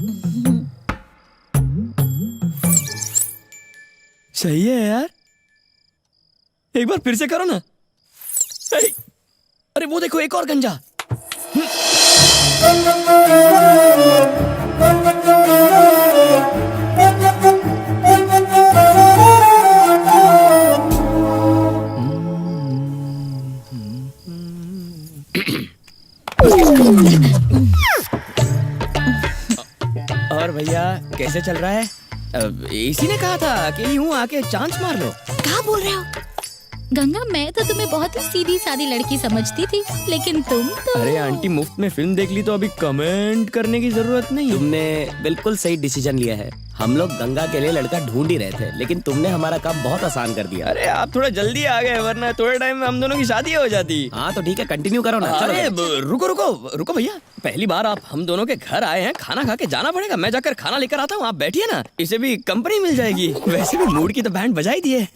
सही है यार, एक बार फिर से करो ना। अरे वो देखो, एक और गंजा। और भैया कैसे चल रहा है? इसी ने कहा था कि यूं आके चांस मार लो। क्या बोल रहे हो? गंगा, मैं तो तुम्हें बहुत ही सीधी सादी लड़की समझती थी, लेकिन तुम तो... अरे आंटी, मुफ्त में फिल्म देख ली तो अभी कमेंट करने की जरूरत नहीं। तुमने बिल्कुल सही डिसीजन लिया है। हम लोग गंगा के लिए लड़का ढूंढ ही रहे थे, लेकिन तुमने हमारा काम बहुत आसान कर दिया। अरे आप थोड़ा जल्दी आ गए, वरना थोड़े टाइम में हम दोनों की शादी हो जाती। हाँ तो ठीक है, कंटिन्यू करो ना। अरे रुको रुको रुको भैया, पहली बार आप हम दोनों के घर आए हैं, खाना खा के जाना पड़ेगा। मैं जाकर खाना लेकर आता हूँ, आप बैठिए ना, इसे भी कंपनी मिल जाएगी। वैसे भी मूड की तो बैंड बजा ही दिए।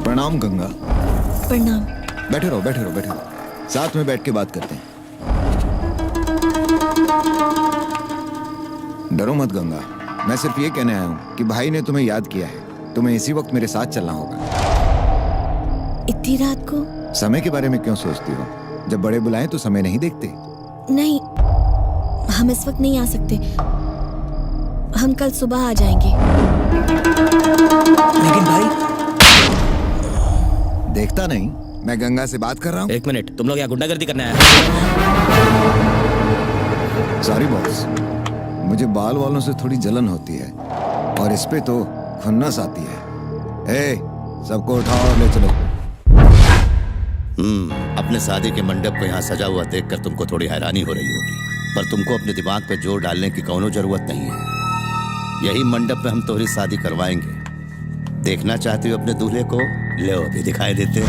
प्रणाम गंगा। प्रणाम। बैठे रहो बैठे रहो बैठे रहो, साथ में बैठ के बात करते हैं। डरो मत गंगा, मैं सिर्फ ये कहने आया हूँ कि भाई ने तुम्हें याद किया है। तुम्हें इसी वक्त मेरे साथ चलना होगा। इतनी रात को? समय के बारे में क्यों सोचती हो? जब बड़े बुलाएं तो समय नहीं देखते। नहीं, हम इस वक्त नहीं आ सकते, हम कल सुबह आ जाएंगे। लेकिन भाई देखता नहीं, मैं गंगा से बात कर रहा हूँ। एक मिनट, तुम लोग यहाँ गुंडागर्दी करने आए? सॉरी बॉस, मुझे बाल वालों से थोड़ी जलन होती है और इस पे तो खुन्नस आती है। ए, सबको उठाओ और ले चलो। अपने शादी के मंडप को यहाँ सजा हुआ देखकर तुमको थोड़ी हैरानी हो रही होगी, पर तुमको अपने दिमाग पे जोर डालने की कौनो जरूरत नहीं है। यही मंडप में हम तुम्हारी शादी करवाएंगे। देखना चाहती हो अपने दूल्हे को? ले अभी दिखाई देते।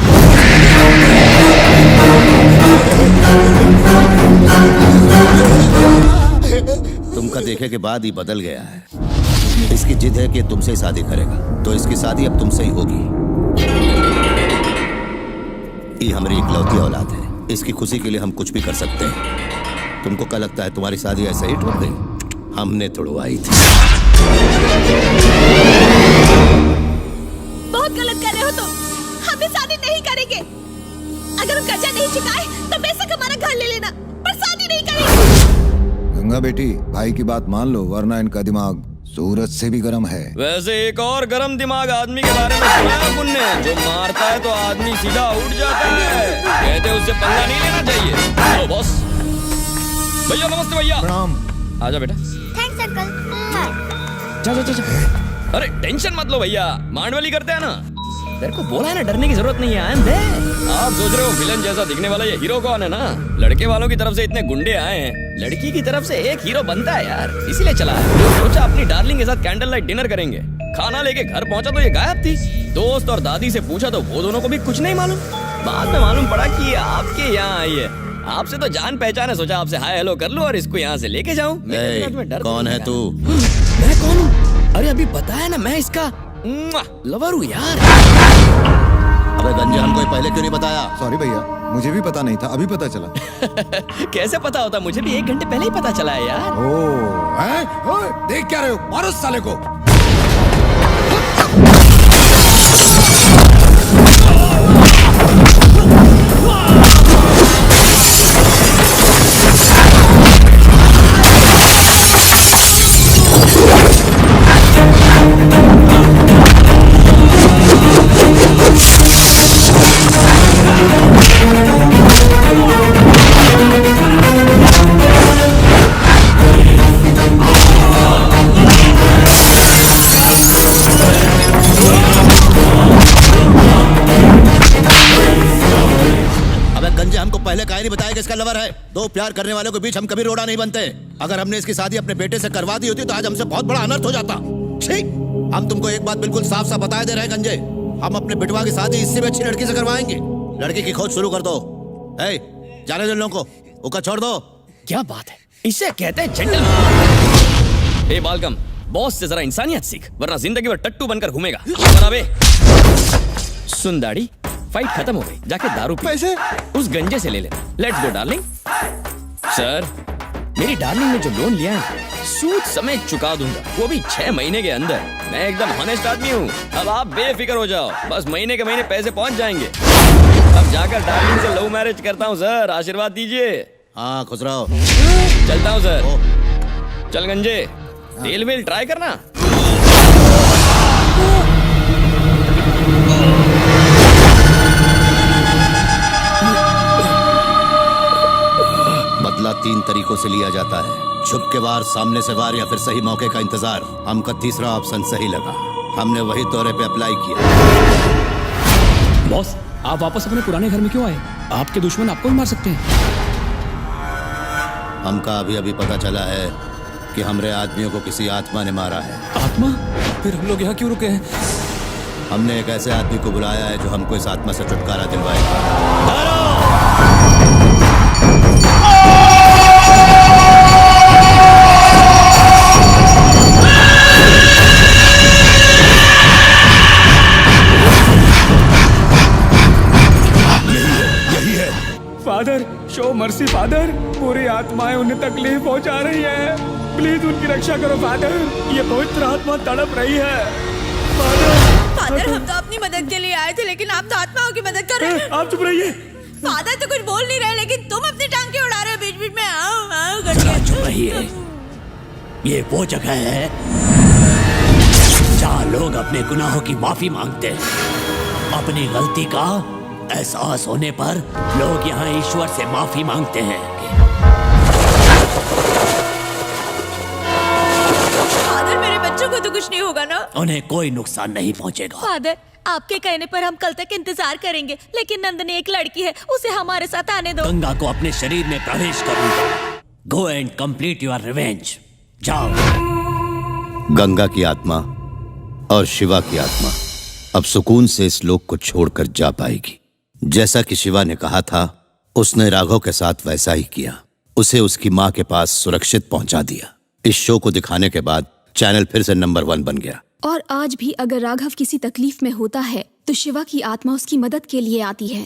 तुमका देखे के बाद ही बदल गया है। इसकी जिद है कि तुमसे ही शादी करेगा, तो इसकी शादी अब तुमसे ही होगी। ये हमारी इकलौती औलाद है, इसकी खुशी के लिए हम कुछ भी कर सकते हैं। तुमको क्या लगता है तुम्हारी शादी ऐसे ही टूट गई? हमने तोड़वाई थी। बहुत गलत कर रहे हो तुम, हम भी शादी नहीं करेंगे। अगर हम कर्जा नहीं चुकाए तो बेशक हमारा घर ले लेना, पर शादी नहीं करेंगे। गंगा बेटी, भाई की बात मान लो, वरना इनका दिमाग सूरज से भी गर्म है। वैसे एक और गर्म दिमाग आदमी के बारे में सुना है पुण्य, जो मारता है तो आदमी सीधा उठ जाता है। कहते उससे पंगा नहीं लेना चाहिए। आओ बॉस। भैया नमस्ते भैया। प्रणाम। आजा बेटा। Thanks uncle. जा जा जा। अरे टेंशन मत लो भैया, मांडवली करते हैं ना। तेरे को बोला है ना, डरने की जरूरत नहीं है। आप सोच रहे हो विलन जैसा दिखने वाला ये हीरो कौन है ना? लड़के वालों की तरफ से इतने गुंडे आए हैं, लड़की की तरफ से एक हीरो बनता है यार, इसीलिए चला है। सोचा अपनी डार्लिंग के साथ कैंडल लाइट डिनर करेंगे। खाना लेके घर पहुंचा तो ये गायब थी। दोस्त और दादी से पूछा तो वो दोनों को भी कुछ नहीं मालूम। बाद में मालूम पड़ा कि आपके यहाँ आई है। आपसे तो जान पहचान है, सोचा आपसे हाय हेलो कर लूं और इसको यहाँ से लेके जाऊं। कौन है तू? मैं कौन हूँ? अरे अभी बताया ना, मैं इसका लवर हूँ यार। अबे गंजा, हमको पहले क्यों नहीं बताया? सॉरी भैया, मुझे भी पता नहीं था, अभी पता चला। कैसे पता होता? मुझे भी 1 घंटे पहले ही पता चला है यार। ओह, देख क्या रहे हो? मारो उस साले को। पहले काहे नहीं बताया कि इसका लवर है? दो प्यार करने वालों के बीच हम कभी रोड़ा नहीं बनते। अगर हमने इसकी शादी अपने बेटे से करवा दी होती तो आज हमसे बहुत बड़ा अनर्थ हो जाता। ठीक, हम तुमको एक बात बिल्कुल साफ साफ बता दे रहे हैं गंजे, हम अपने बिटवा की शादी इससे भी अच्छी लड़की से करवाएंगे। लड़की की खोज शुरू कर दो। जाने दो लोगों को, उका छोड़ दो। क्या बात है, इसे कहते हैं जेंटलमैन। ए बालकम, बॉस से जरा इंसानियत सीख, वरना जिंदगी भर टट्टू बनकर घूमेगा। सुन दाढ़ी, फाइट खत्म हो गई, जाके दारू पी। पैसे उस गंजे से ले ले। Let's go darling. सर, मेरी डार्लिंग ने जो लोन लिया है सूद समेत चुका दूंगा, वो भी 6 महीने के अंदर। मैं एकदम हॉनेस्ट आदमी हूँ। अब आप बेफिक्र हो जाओ, बस महीने के महीने पैसे पहुंच जाएंगे। अब जाकर डार्लिंग से लव मैरिज करता हूँ सर, आशीर्वाद दीजिए। हाँ खुश रहो। चलता हूँ सर। चल गंजे, तेल वेल ट्राई करना। बदला 3 तरीकों से लिया जाता है, छुप के वार, सामने से वार, या फिर सही मौके का इंतजार। हमका तीसरा ऑप्शन सही लगा, हमने वही तौरे पे अप्लाई किया। बॉस, आप वापस अपने पुराने घर में क्यों आए? आपके दुश्मन आपको भी मार सकते हैं। हमका अभी अभी पता चला है कि हमारे आदमियों को किसी आत्मा ने मारा है। आत्मा? फिर हम लोग यहाँ क्यों रुके हैं? हमने एक ऐसे आदमी को बुलाया है जो हमको इस आत्मा से छुटकारा दिलवाएगा। Father, show mercy father. पूरी आत्माएं उन्हें तकलीफ पहुंचा रही है। प्लीज उनकी रक्षा करो फादर। ये पवित्र आत्मा तड़प रही है। फादर, हम तो अपनी मदद के लिए आए थे, लेकिन आप तो आत्माओं की मदद कर रहे हैं। आप चुप रहिए। फादर तो कुछ बोल नहीं रहे, लेकिन तुम अपनी टांग क्यों उड़ा रहे हो बीच बीच में? आओ आओ करके। चुप रहिए। ये वो जगह है जहाँ लोग अपने गुनाहों की माफी मांगते हैं। अपनी गलती का एहसास होने पर लोग यहाँ ईश्वर से माफी मांगते हैं। फादर, मेरे बच्चों को तो कुछ नहीं होगा ना? उन्हें कोई नुकसान नहीं पहुँचेगा। फादर, आपके कहने पर हम कल तक इंतजार करेंगे, लेकिन नंदनी एक लड़की है, उसे हमारे साथ आने दो। गंगा को अपने शरीर में प्रवेश करूंगा। Go and complete your revenge. जाओ। गंगा की आत्मा और शिवा की आत्मा अब सुकून से इस लोक को छोड़कर जा पाएगी। जैसा कि शिवा ने कहा था, उसने राघव के साथ वैसा ही किया। उसे उसकी माँ के पास सुरक्षित पहुंचा दिया। इस शो को दिखाने के बाद चैनल फिर से नंबर 1 बन गया। और आज भी अगर राघव किसी तकलीफ में होता है तो शिवा की आत्मा उसकी मदद के लिए आती है।